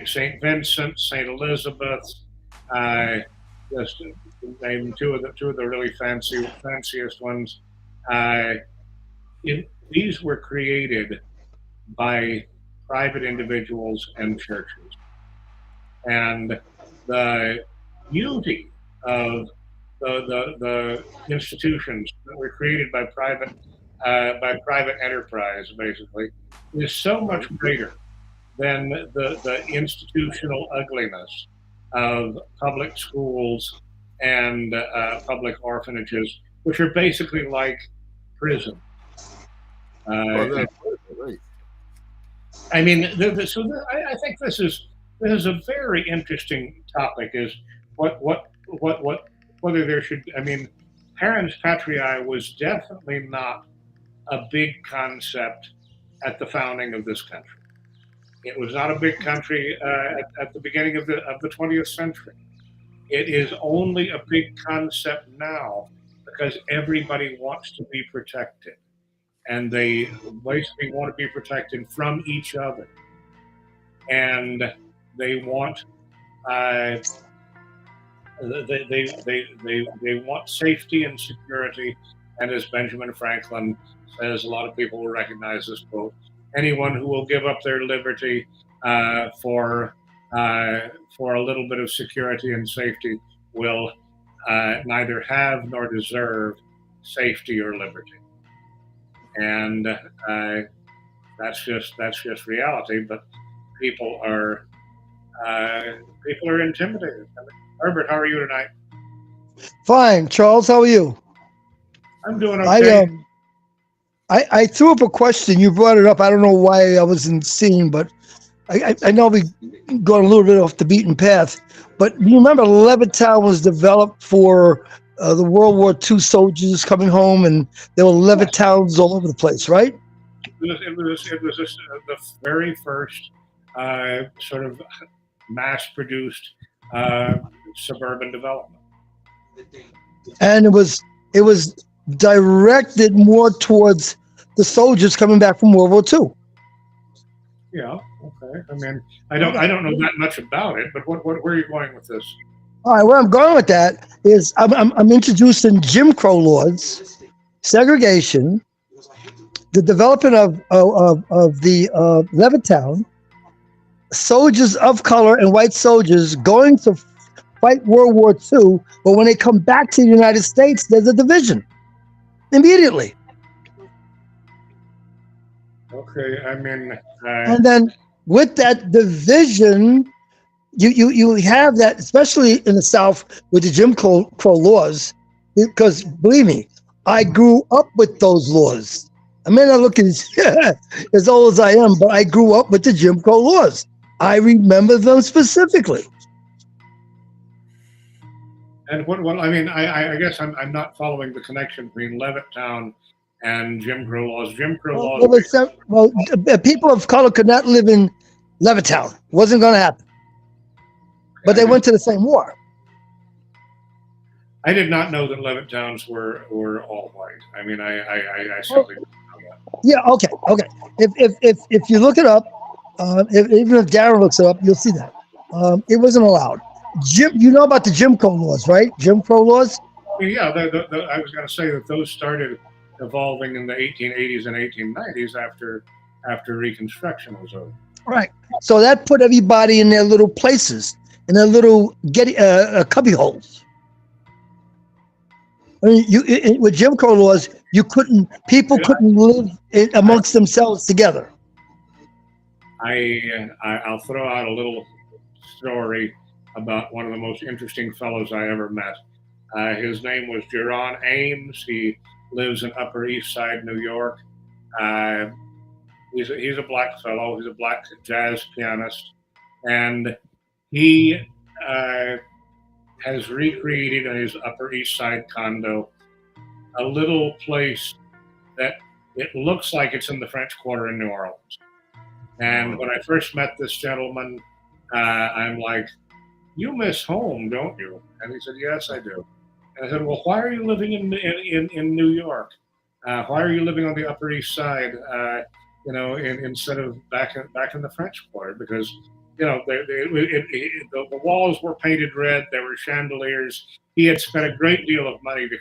St. Vincent, St. Elizabeth's, just to name two of the really fanciest ones. These were created by private individuals and churches, and the beauty of the institutions that were created by private enterprise, basically, is so much greater than the institutional ugliness of public schools and public orphanages, which are basically like prison. Well, right. I mean, I think this is a very interesting topic. Is what whether there should. I mean, parens patriae was definitely not a big concept at the founding of this country. It was not a big country at the beginning of the 20th century. It is only a big concept now because everybody wants to be protected, and they basically want to be protected from each other, and they want they want safety and security. And as Benjamin Franklin says, a lot of people will recognize this quote: anyone who will give up their liberty for a little bit of security and safety will neither have nor deserve safety or liberty. And that's just reality. But people are intimidated. I mean, Herbert, how are you tonight? Fine, Charles. How are you? I'm doing okay. I threw up a question. You brought it up. I don't know why I wasn't seeing, but I know we gone a little bit off the beaten path. But you remember Levittown was developed for the World War II soldiers coming home, and there were Levittowns all over the place, right? It was the very first sort of mass-produced suburban development, and it was directed more towards the soldiers coming back from World War II. Yeah. Okay. I mean, I don't know that much about it, but where are you going with this? All right, where I'm going with that is I'm introducing Jim Crow laws, segregation, the development of the Levittown, soldiers of color and white soldiers going to fight World War II, but when they come back to the United States, there's a division immediately. Okay, I mean, and then with that division, you have that, especially in the South with the Jim Crow laws, because believe me, I grew up with those laws. I may not look as old as I am, but I grew up with the Jim Crow laws. I remember them specifically. And what I mean, I guess I'm not following the connection between Levittown and Jim Crow laws. Jim Crow laws. Well, people of color could not live in Levittown. Wasn't going to happen. But they went to the same war. I did not know that Levittowns were all white. I mean, I simply didn't know that. Yeah. Okay. If you look it up, even if Darren looks it up, you'll see that it wasn't allowed. You know about the Jim Crow laws, right? Jim Crow laws. Yeah, I was going to say that those started evolving in the 1880s and 1890s after Reconstruction was over. Right. So that put everybody in their little places, in their little cubby holes. I mean, with Jim Crow laws, people couldn't live amongst themselves together. I'll throw out a little story about one of the most interesting fellows I ever met. His name was Jerron Ames. He lives in Upper East Side, New York. He's a black fellow. He's a black jazz pianist, and he has recreated in his Upper East Side condo a little place that it looks like it's in the French Quarter in New Orleans. And when I first met this gentleman, I'm like, "You miss home, don't you?" And he said, "Yes, I do." And I said, "Well, why are you living in New York? Why are you living on the Upper East Side? Instead of back in the French Quarter, because the walls were painted red. There were chandeliers. He had spent a great deal of money to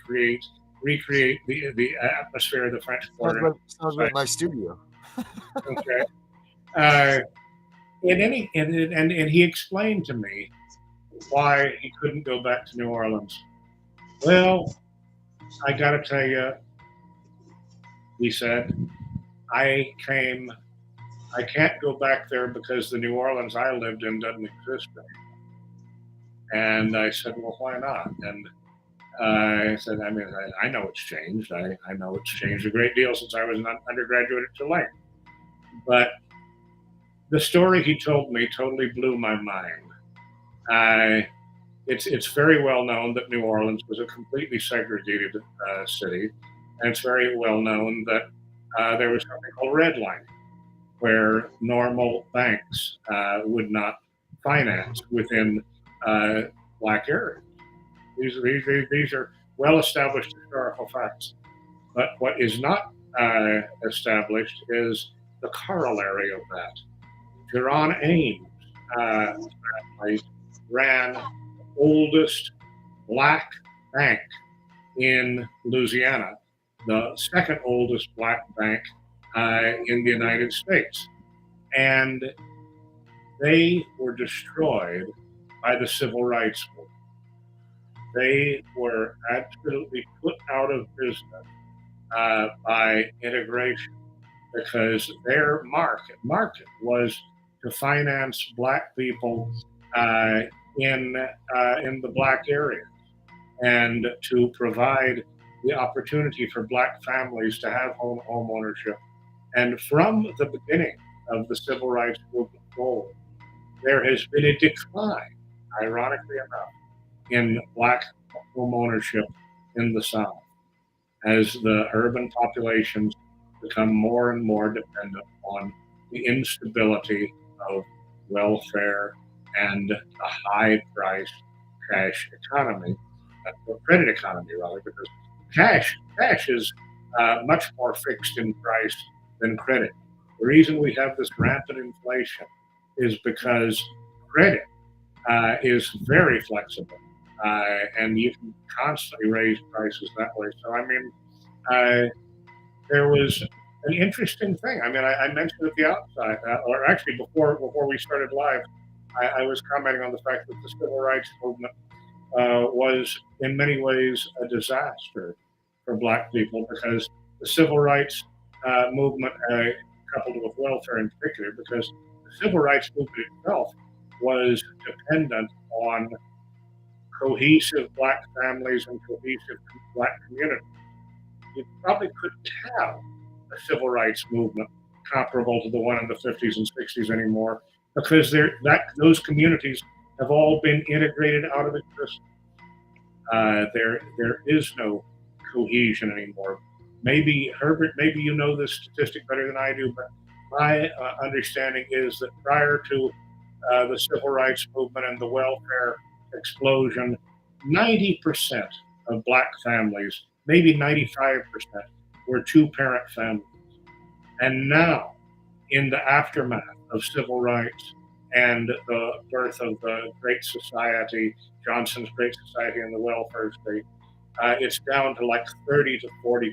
recreate the atmosphere of the French Quarter." Sounds like my studio. Okay. And he explained to me why he couldn't go back to New Orleans. Well, I got to tell you, he said, I can't go back there because the New Orleans I lived in doesn't exist anymore. And I said, well, why not? And I said, I mean, I know it's changed. I know it's changed a great deal since I was an undergraduate at Tulane. But the story he told me totally blew my mind. It's very well known that New Orleans was a completely segregated city, and it's very well known that there was something called redlining, where normal banks would not finance within black areas. These are well-established historical facts. But what is not established is the corollary of that. Jerron Ames family ran the oldest black bank in Louisiana, the second oldest black bank in the United States. And they were destroyed by the Civil Rights Movement. They were absolutely put out of business by integration because their market was to finance black people in the black areas and to provide the opportunity for black families to have home ownership. And from the beginning of the Civil Rights Movement forward, there has been a decline, ironically enough, in black home ownership in the South as the urban populations become more and more dependent on the instability of welfare and a high-priced cash economy, or credit economy rather, because cash is much more fixed in price than credit. The reason we have this rampant inflation is because credit is very flexible, and you can constantly raise prices that way. So, I mean, there was an interesting thing. I mean, I mentioned at the outside, or actually before we started live, I was commenting on the fact that the Civil Rights Movement was in many ways a disaster for black people because the Civil Rights Movement, coupled with welfare in particular, because the Civil Rights Movement itself was dependent on cohesive black families and cohesive black communities. You probably couldn't have a civil rights movement comparable to the one in the 50s and 60s anymore because those communities have all been integrated out of existence. There is no cohesion anymore. Maybe, Herbert, maybe you know this statistic better than I do, but my understanding is that prior to the civil rights movement and the welfare explosion, 90% of black families, maybe 95%, were two-parent families. And now, in the aftermath of civil rights and the birth of the Great Society, Johnson's Great Society and the welfare state, it's down to like 30 to 40%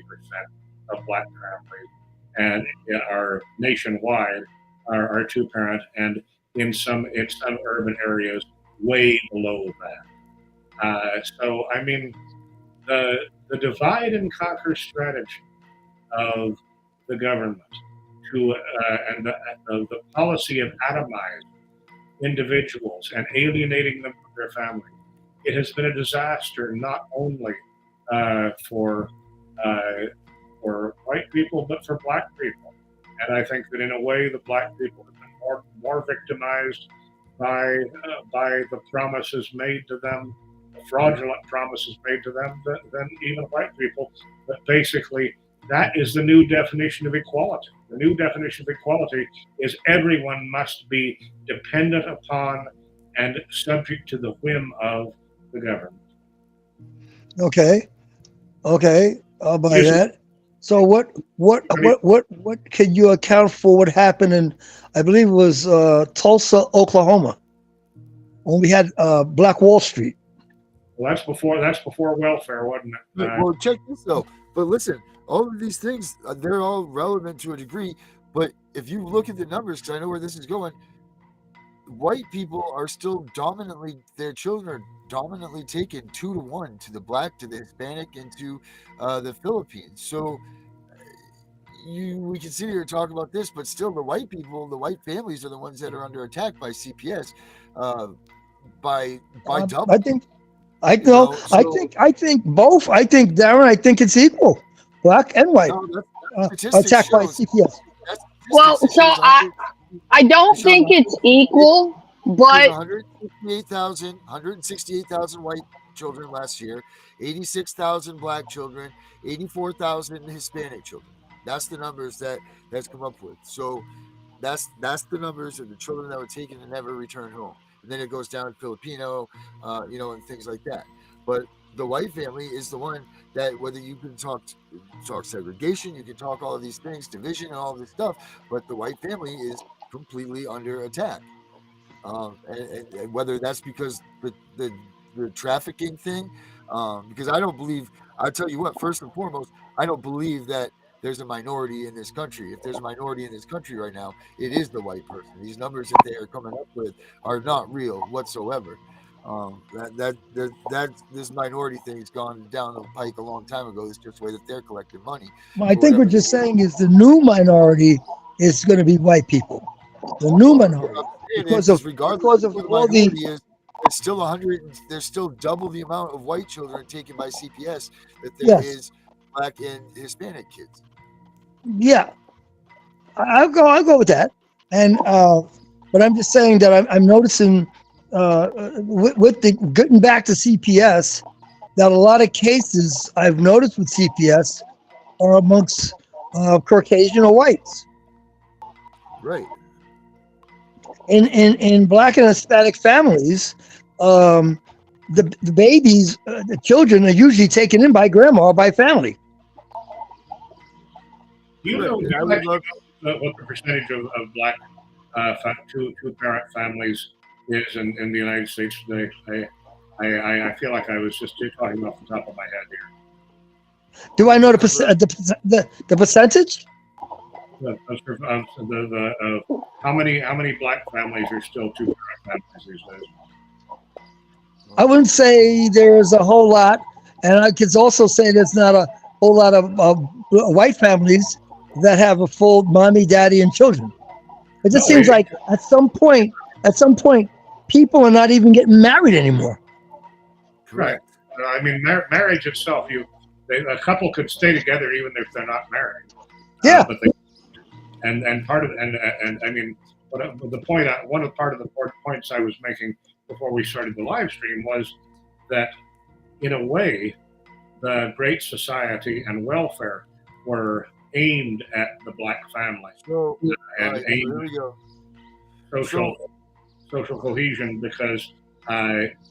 of black families, and are nationwide are two-parent, and in some urban areas, way below that. So, I mean, the divide and conquer strategy of the government and the policy of atomizing individuals and alienating them from their families, it has been a disaster not only for white people but for black people. And I think that in a way, the black people have been more victimized by the promises made to them, the fraudulent promises made to them, than even white people. But basically, that is the new definition of equality. The new definition of equality is everyone must be dependent upon and subject to the whim of the government. Okay. I'll buy that. So what can you account for what happened in, I believe it was Tulsa, Oklahoma, when we had Black Wall Street? Well, that's before welfare, wasn't it? Well, check this though. But listen, all of these things, they're all relevant to a degree. But if you look at the numbers, because I know where this is going, white people are still dominantly, their children are dominantly taken 2-1 to the black, to the Hispanic, and to the Philippines. So we can sit here and talk about this, but still the white people, the white families are the ones that are under attack by CPS by double. I think I think both. I think, Darren, I think it's equal, black and white, No, statistics attacked by shows. CPS. Well, so I don't think it's equal, but 168,000 white children last year, 86,000 black children, 84,000 Hispanic children. That's the numbers that's come up with. So that's the numbers of the children that were taken and never returned home. And then it goes down to Filipino, and things like that. But the white family is the one that, whether you can talk segregation, you can talk all of these things, division and all this stuff, but the white family is completely under attack. And whether that's because the trafficking thing, because I don't believe, I'll tell you what, first and foremost, I don't believe that there's a minority in this country. If there's a minority in this country right now, it is the white person. These numbers that they are coming up with are not real whatsoever. This minority thing's gone down the pike a long time ago. It's just the way that they're collecting money. Well, I think what you're saying is the new minority is going to be white people. The new minority, because of all the. It's still 100. There's still double the amount of white children taken by CPS that there is black and Hispanic kids. Yeah, I'll go with that. And but I'm just saying that I'm noticing with the getting back to CPS, that a lot of cases I've noticed with CPS are amongst Caucasian or whites. Right. In black and Hispanic families, the babies, the children are usually taken in by grandma or by family. You know what the percentage of black two-parent families is in the United States today? I feel like I was just talking off the top of my head here. Do I know the percentage? How many black families are still two-parent families these days? I wouldn't say there's a whole lot, and I could also say there's not a whole lot of white families that have a full mommy, daddy, and children. It just seems like at some point, people are not even getting married anymore. Right. I mean, marriage itself, a couple could stay together even if they're not married. Yeah. But part of I mean, one of the points I was making before we started the live stream was that, in a way, the Great Society and welfare were aimed at the black family and aimed at social cohesion, because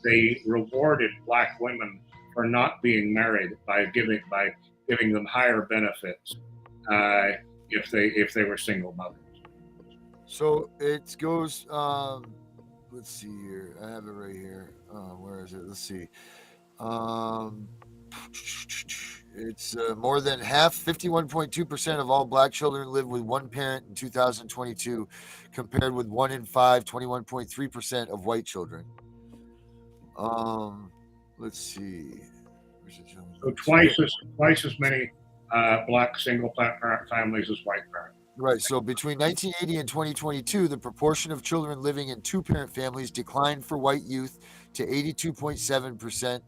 they rewarded black women for not being married by giving them higher benefits if they were single mothers. So it goes. Let's see here. I have it right here. Where is it? Let's see. It's more than half, 51.2% of all black children live with one parent in 2022, compared with 1 in 5, 21.3% of white children. Let's see. So twice as many black single parent families as white parents. Right. So between 1980 and 2022, the proportion of children living in two-parent families declined for white youth to 82.7%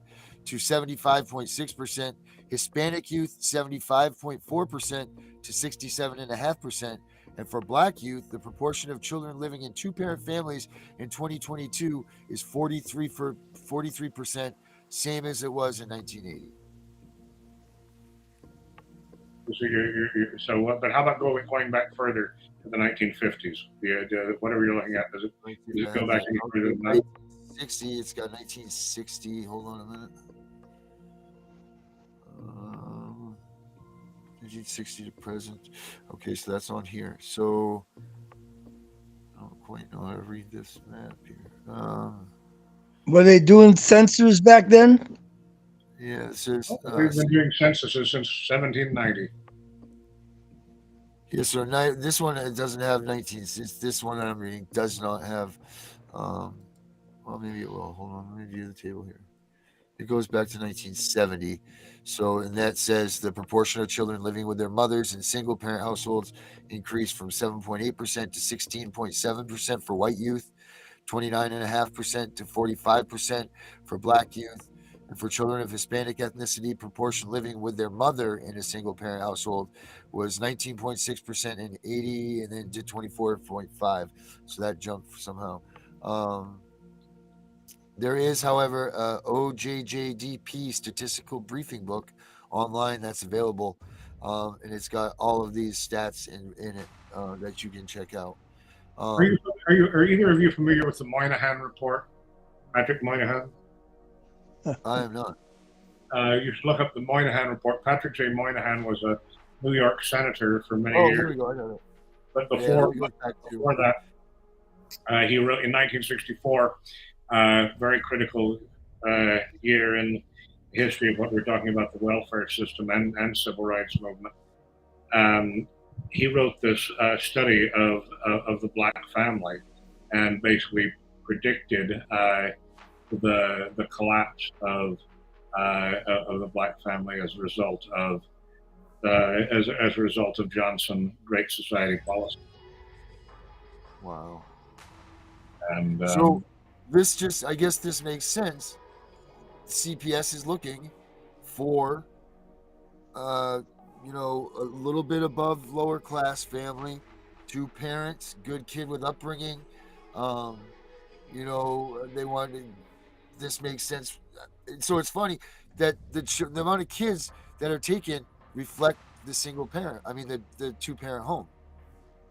to 75.6%, Hispanic youth 75.4% to 67.5%, and for black youth, the proportion of children living in two-parent families in 2022 is 43%, same as it was in 1980. But how about going back further to the 1950s? Whatever you're looking at, does it go back any further than that? 1960. It's got 1960. Hold on a minute. 1960 to present. Okay, so that's on here. So I don't quite know how to read this map here. Were they doing census back then? Yeah, it says we've been doing censuses since 1790. Yeah, so this one, it doesn't have 19. This one that I'm reading does not have Well, maybe it will. Hold on, let me view the table here. It goes back to 1970. So, and that says the proportion of children living with their mothers in single parent households increased from 7.8% to 16.7% for white youth, 29.5% to 45% for black youth. And for children of Hispanic ethnicity, proportion living with their mother in a single parent household was 19.6% in 80 and then to 24.5. So that jumped somehow. There is, however, a OJJDP statistical briefing book online that's available, and it's got all of these stats in it that you can check out. Are you are either of you familiar with the Moynihan report, Patrick Moynihan? I am not. You should look up the Moynihan report. Patrick J. Moynihan was a New York senator for many Oh, years. here we go. I got it. But Yeah, before, it goes back to- before that, he wrote in 1964, very critical year in the history of what we're talking about, the welfare system and civil rights movement. He wrote this study of the black family and basically predicted the collapse of the black family as a result of as a result of Johnson Great Society policy. Wow. And so this just, I guess this makes sense. CPS is looking for, you know, a little bit above lower class family, 2 parents, good kid with upbringing. You know, they wanted. This makes sense. So it's funny that the amount of kids that are taken reflect the single parent. I mean, the 2 parent home.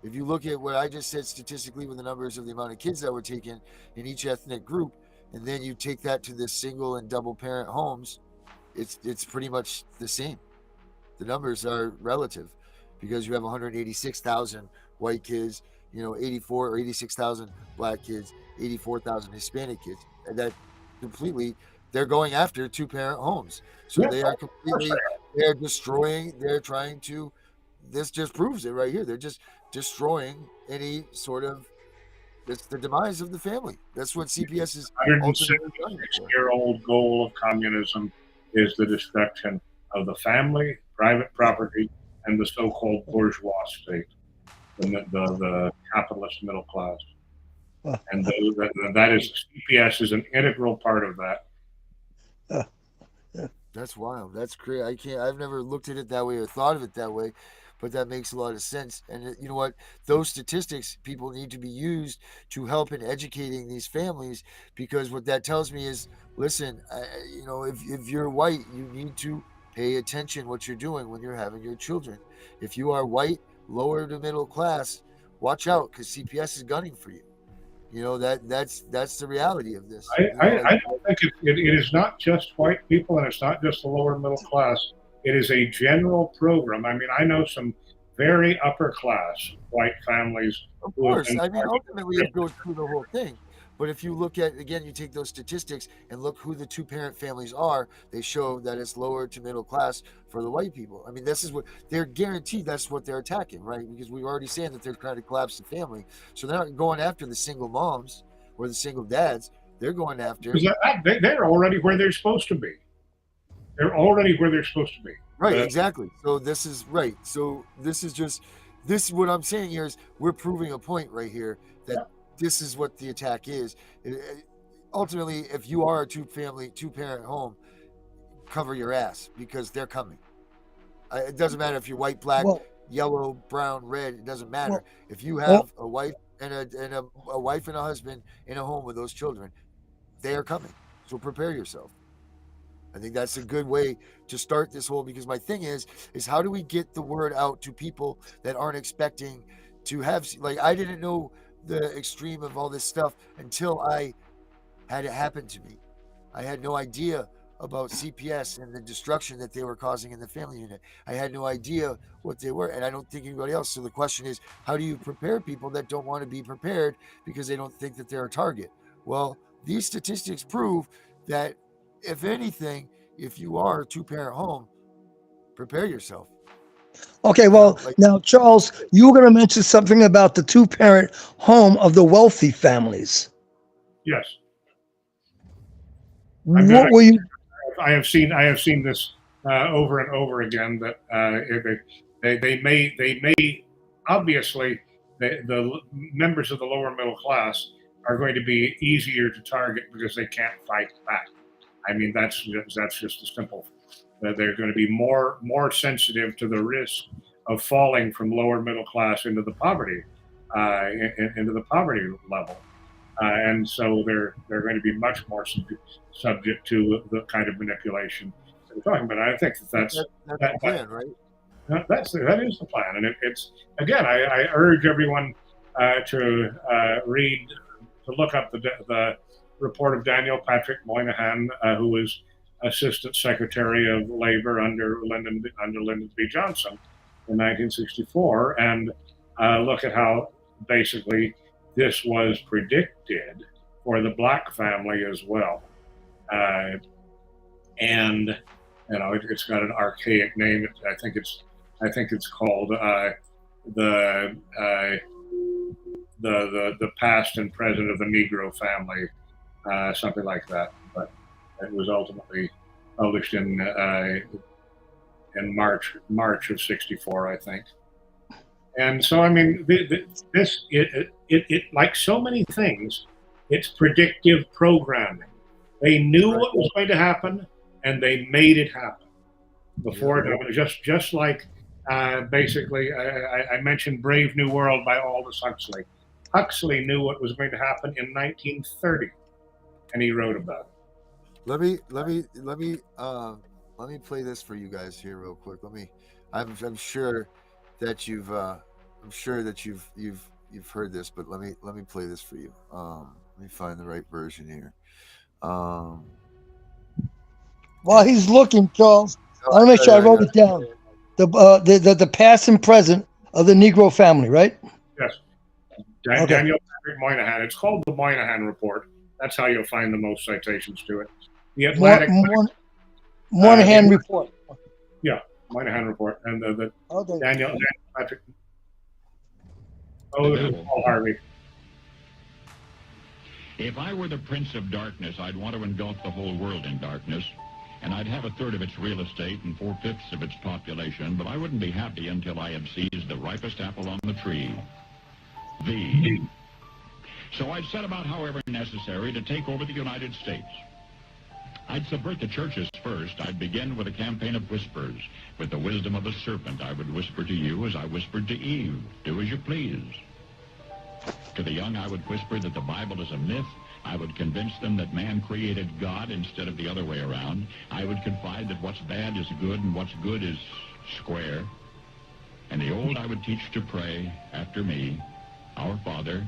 If you look at what I just said statistically with the numbers of the amount of kids that were taken in each ethnic group, and then you take that to the single and double parent homes, it's pretty much the same. The numbers are relative because you have 186,000 white kids, you know, 84 or 86,000 black kids, 84,000 Hispanic kids, and that completely they're going after 2 parent homes. So they are completely, they're destroying, they're trying to, this just proves it right here. They're just destroying any sort of, it's the demise of the family. That's what CPS is ultimately done. 176-year-old goal of communism is the destruction of the family, private property, and the so-called bourgeois state, the capitalist middle class. And that is, CPS is an integral part of that. That's wild. That's crazy. I've never looked at it that way or thought of it that way, but that makes a lot of sense. And you know what? Those statistics, people need to be used to help in educating these families, because what that tells me is, listen, you know, if you're white, you need to pay attention what you're doing when you're having your children. If you are white, lower to middle class, watch out, because CPS is gunning for you. You know, that's the reality of this. I don't think it is not just white people, and it's not just the lower middle class. It is a general program. I mean, I know some very upper class white families. Of course, I mean, ultimately it goes through the whole thing. But if you look at, again, you take those statistics and look who the 2 parent families are, they show that it's lower to middle class for the white people. I mean, this is what they're guaranteed, that's what they're attacking, right? Because we've already saying that they're trying to collapse the family. So they're not going after the single moms or the single dads. They're going after. They're already where they're supposed to be. They're already where they're supposed to be. Right, exactly. So this is right. So this is what I'm saying here is we're proving a point right here that this is what the attack is. Ultimately, if you are a 2 parent home, cover your ass, because they're coming. It doesn't matter if you're white, black, yellow, brown, red. It doesn't matter. If you have a wife and a wife and a husband in a home with those children, they are coming. So prepare yourself. I think that's a good way to start this whole, because my thing is how do we get the word out to people that aren't expecting to have, like, I didn't know the extreme of all this stuff until I had it happen to me. I had no idea about CPS and the destruction that they were causing in the family unit. I had no idea what they were, and I don't think anybody else. So the question is, how do you prepare people that don't want to be prepared because they don't think that they're a target? Well, these statistics prove that, if anything, if you are a 2 parent home, prepare yourself. Okay, well, now, Charles, you were going to mention something about the 2 parent home of the wealthy families. Yes. What were you? I have seen this over and over again. That they may obviously the members of the lower middle class are going to be easier to target because they can't fight back. I mean, that's just a simple. They're going to be more sensitive to the risk of falling from lower middle class into the poverty level. And so they're going to be much more subject to the kind of manipulation that we're talking about. I think that's the plan, right? that is the plan, and it's again. I urge everyone to look up the report of Daniel Patrick Moynihan, who was Assistant Secretary of Labor under Lyndon B. Johnson in 1964, and look at how basically this was predicted for the black family as well. And it's got an archaic name. I think it's called the past and present of the Negro family, something like that. But it was ultimately published in March of '64, I think. And so, I mean, this like so many things, it's predictive programming. They knew what was going to happen, and they made it happen before it happened. Just like basically, I mentioned Brave New World by Aldous Huxley. Huxley knew what was going to happen in 1930, and he wrote about it. Let me play this for you guys here real quick. I'm sure that you've heard this, but let me play this for you. Let me find the right version here. While he's looking, Charles, I want to make sure I wrote it down. The past and present of the Negro family, right? Yes. Daniel Patrick Moynihan. It's called the Moynihan Report. That's how you'll find the most citations to it. The Atlantic Moynihan Report. Yeah, Moynihan Report, and the Okay. Daniel Patrick. Oh, this is Paul Harvey. If I were the Prince of Darkness, I'd want to engulf the whole world in darkness, and I'd have 1/3 of its real estate and 4/5 of its population, but I wouldn't be happy until I had seized the ripest apple on the tree. So I'd set about, however necessary, to take over the United States. I'd subvert the churches first. I'd begin with a campaign of whispers. With the wisdom of a serpent, I would whisper to you as I whispered to Eve, do as you please. To the young, I would whisper that the Bible is a myth. I would convince them that man created God instead of the other way around. I would confide that what's bad is good and what's good is square. And the old I would teach to pray after me, Our Father,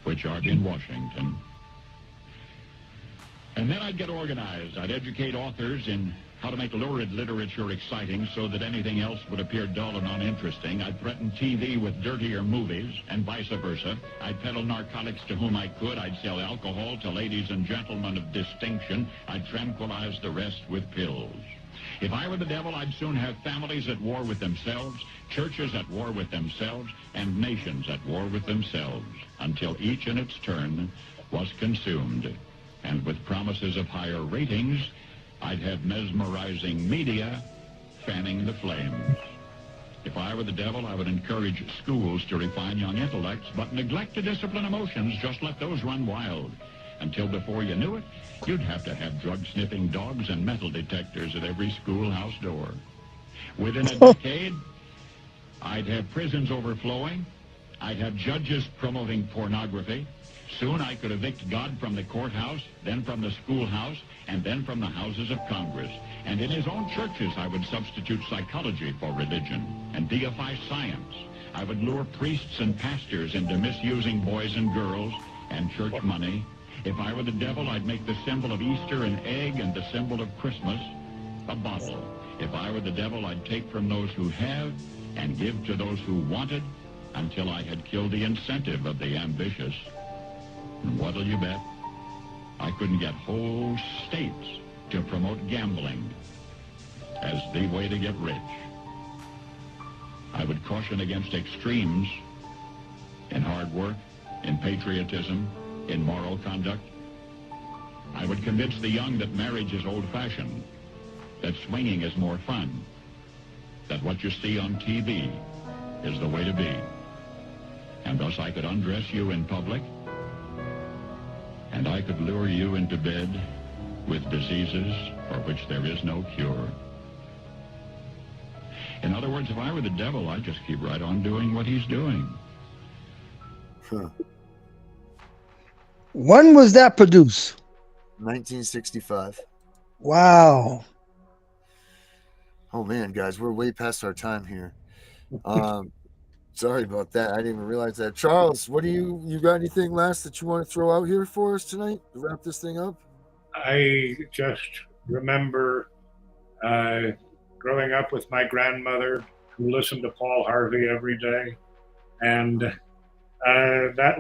which art in Washington. And then I'd get organized. I'd educate authors in how to make lurid literature exciting so that anything else would appear dull and uninteresting. I'd threaten TV with dirtier movies and vice versa. I'd peddle narcotics to whom I could. I'd sell alcohol to ladies and gentlemen of distinction. I'd tranquilize the rest with pills. If I were the devil, I'd soon have families at war with themselves, churches at war with themselves, and nations at war with themselves, until each in its turn was consumed. And with promises of higher ratings, I'd have mesmerizing media fanning the flames. If I were the devil, I would encourage schools to refine young intellects, but neglect to discipline emotions. Just let those run wild. Until before you knew it, you'd have to have drug-sniffing dogs and metal detectors at every schoolhouse door. Within a decade, I'd have prisons overflowing. I'd have judges promoting pornography. Soon I could evict God from the courthouse, then from the schoolhouse, and then from the houses of Congress. And in his own churches, I would substitute psychology for religion and deify science. I would lure priests and pastors into misusing boys and girls and church money. If I were the devil, I'd make the symbol of Easter an egg and the symbol of Christmas a bottle. If I were the devil, I'd take from those who have and give to those who wanted until I had killed the incentive of the ambitious. And what'll you bet? I couldn't get whole states to promote gambling as the way to get rich. I would caution against extremes in hard work, in patriotism, in moral conduct. I would convince the young that marriage is old-fashioned, that swinging is more fun, that what you see on TV is the way to be. And thus I could undress you in public, and I could lure you into bed with diseases for which there is no cure. In other words, if I were the devil, I'd just keep right on doing what he's doing. Huh. When was that produced? 1965. Wow. Oh man, guys, we're way past our time here. Sorry about that. I didn't even realize that. Charles, what do you got anything last that you want to throw out here for us tonight to wrap this thing up? I just remember growing up with my grandmother who listened to Paul Harvey every day, and that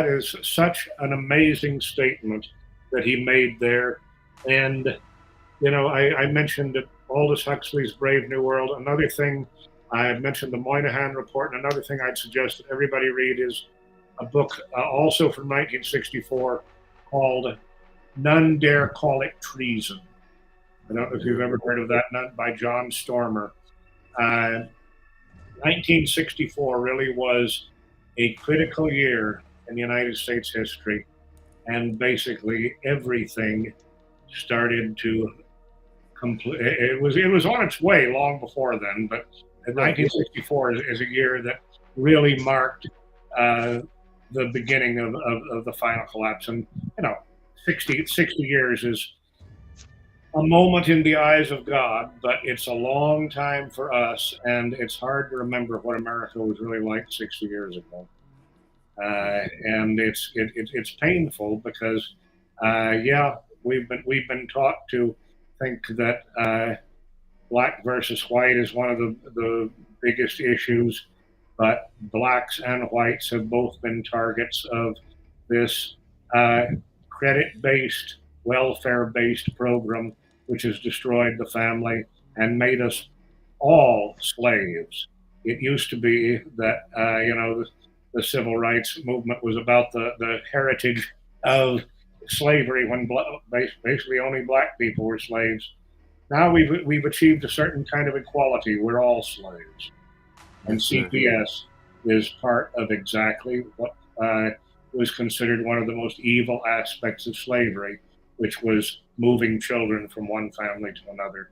is such an amazing statement that he made there. And you know, I mentioned Aldous Huxley's Brave New World. Another thing, I mentioned the Moynihan Report, and another thing I'd suggest that everybody read is a book also from 1964 called None Dare Call It Treason. I don't know if you've ever heard of that, by John Stormer. 1964 really was a critical year in United States history, and basically everything started to complete. It was on its way long before then, but 1964 is a year that really marked the beginning of the final collapse. And you know, 60 years is a moment in the eyes of God, but it's a long time for us, and it's hard to remember what America was really like 60 years ago. And it's painful because we've been taught to think that black versus white is one of the biggest issues, but blacks and whites have both been targets of this credit-based, welfare-based program, which has destroyed the family and made us all slaves. It used to be that the civil rights movement was about the heritage of slavery, when basically only black people were slaves. Now we've achieved a certain kind of equality. We're all slaves, and CPS is part of exactly what was considered one of the most evil aspects of slavery, which was moving children from one family to another,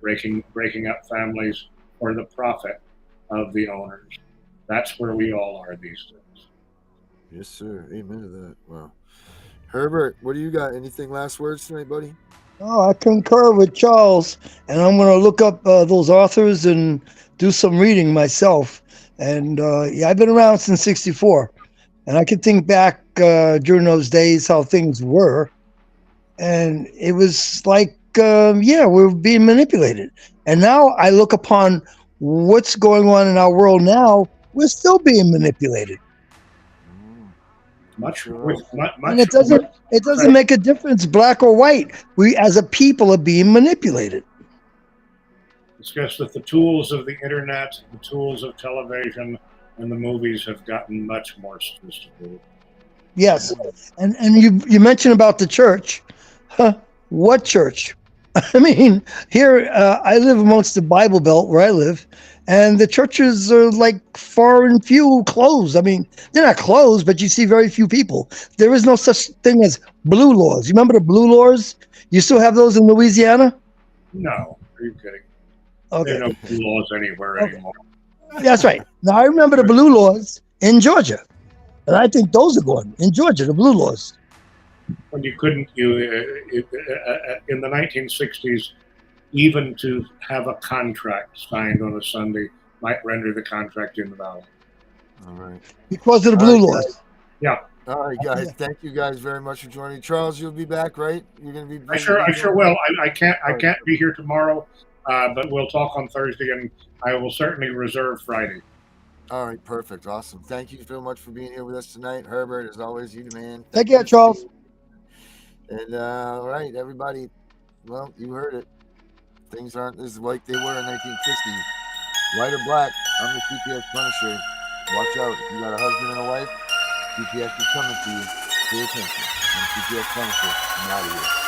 breaking up families for the profit of the owners. That's where we all are these days. Yes, sir. Amen to that. Wow. Herbert, what do you got? Anything last words tonight, buddy? Oh, I concur with Charles, and I'm going to look up those authors and do some reading myself. And I've been around since '64, and I can think back during those days how things were, and it was like, we're being manipulated. And now I look upon what's going on in our world now. We're still being manipulated. And it doesn't make a difference, black or white. We as a people are being manipulated. It's just that the tools of the internet, the tools of television, and the movies have gotten much more sophisticated. Yes, and you mentioned about the church. What church? I mean, here I live amongst the Bible Belt where I live, and the churches are like far and few, closed. I mean, they're not closed, but you see very few people. There is no such thing as blue laws. You remember the blue laws? You still have those in Louisiana? No, are you kidding? Okay. There are no blue laws anywhere anymore. That's right. Now I remember the blue laws in Georgia, and I think those are gone in Georgia. The blue laws. When you couldn't, in the 1960s, even to have a contract signed on a Sunday might render the contract invalid. All right. Because of the blue laws. Guys. Yeah. All right, guys. Thank you guys very much for joining. Charles, you'll be back, right? You're gonna be. I sure will. I can't be here tomorrow, but we'll talk on Thursday, and I will certainly reserve Friday. All right, perfect, awesome. Thank you so much for being here with us tonight, Herbert. As always, you the man. Take care, Charles. And all right, everybody. Well, you heard it. Things aren't as like they were in 1960. White or black, I'm the CPS Punisher. Watch out. If you got a husband and a wife, CPS is coming to you. Pay attention. I'm CPS Punisher. I'm out of here.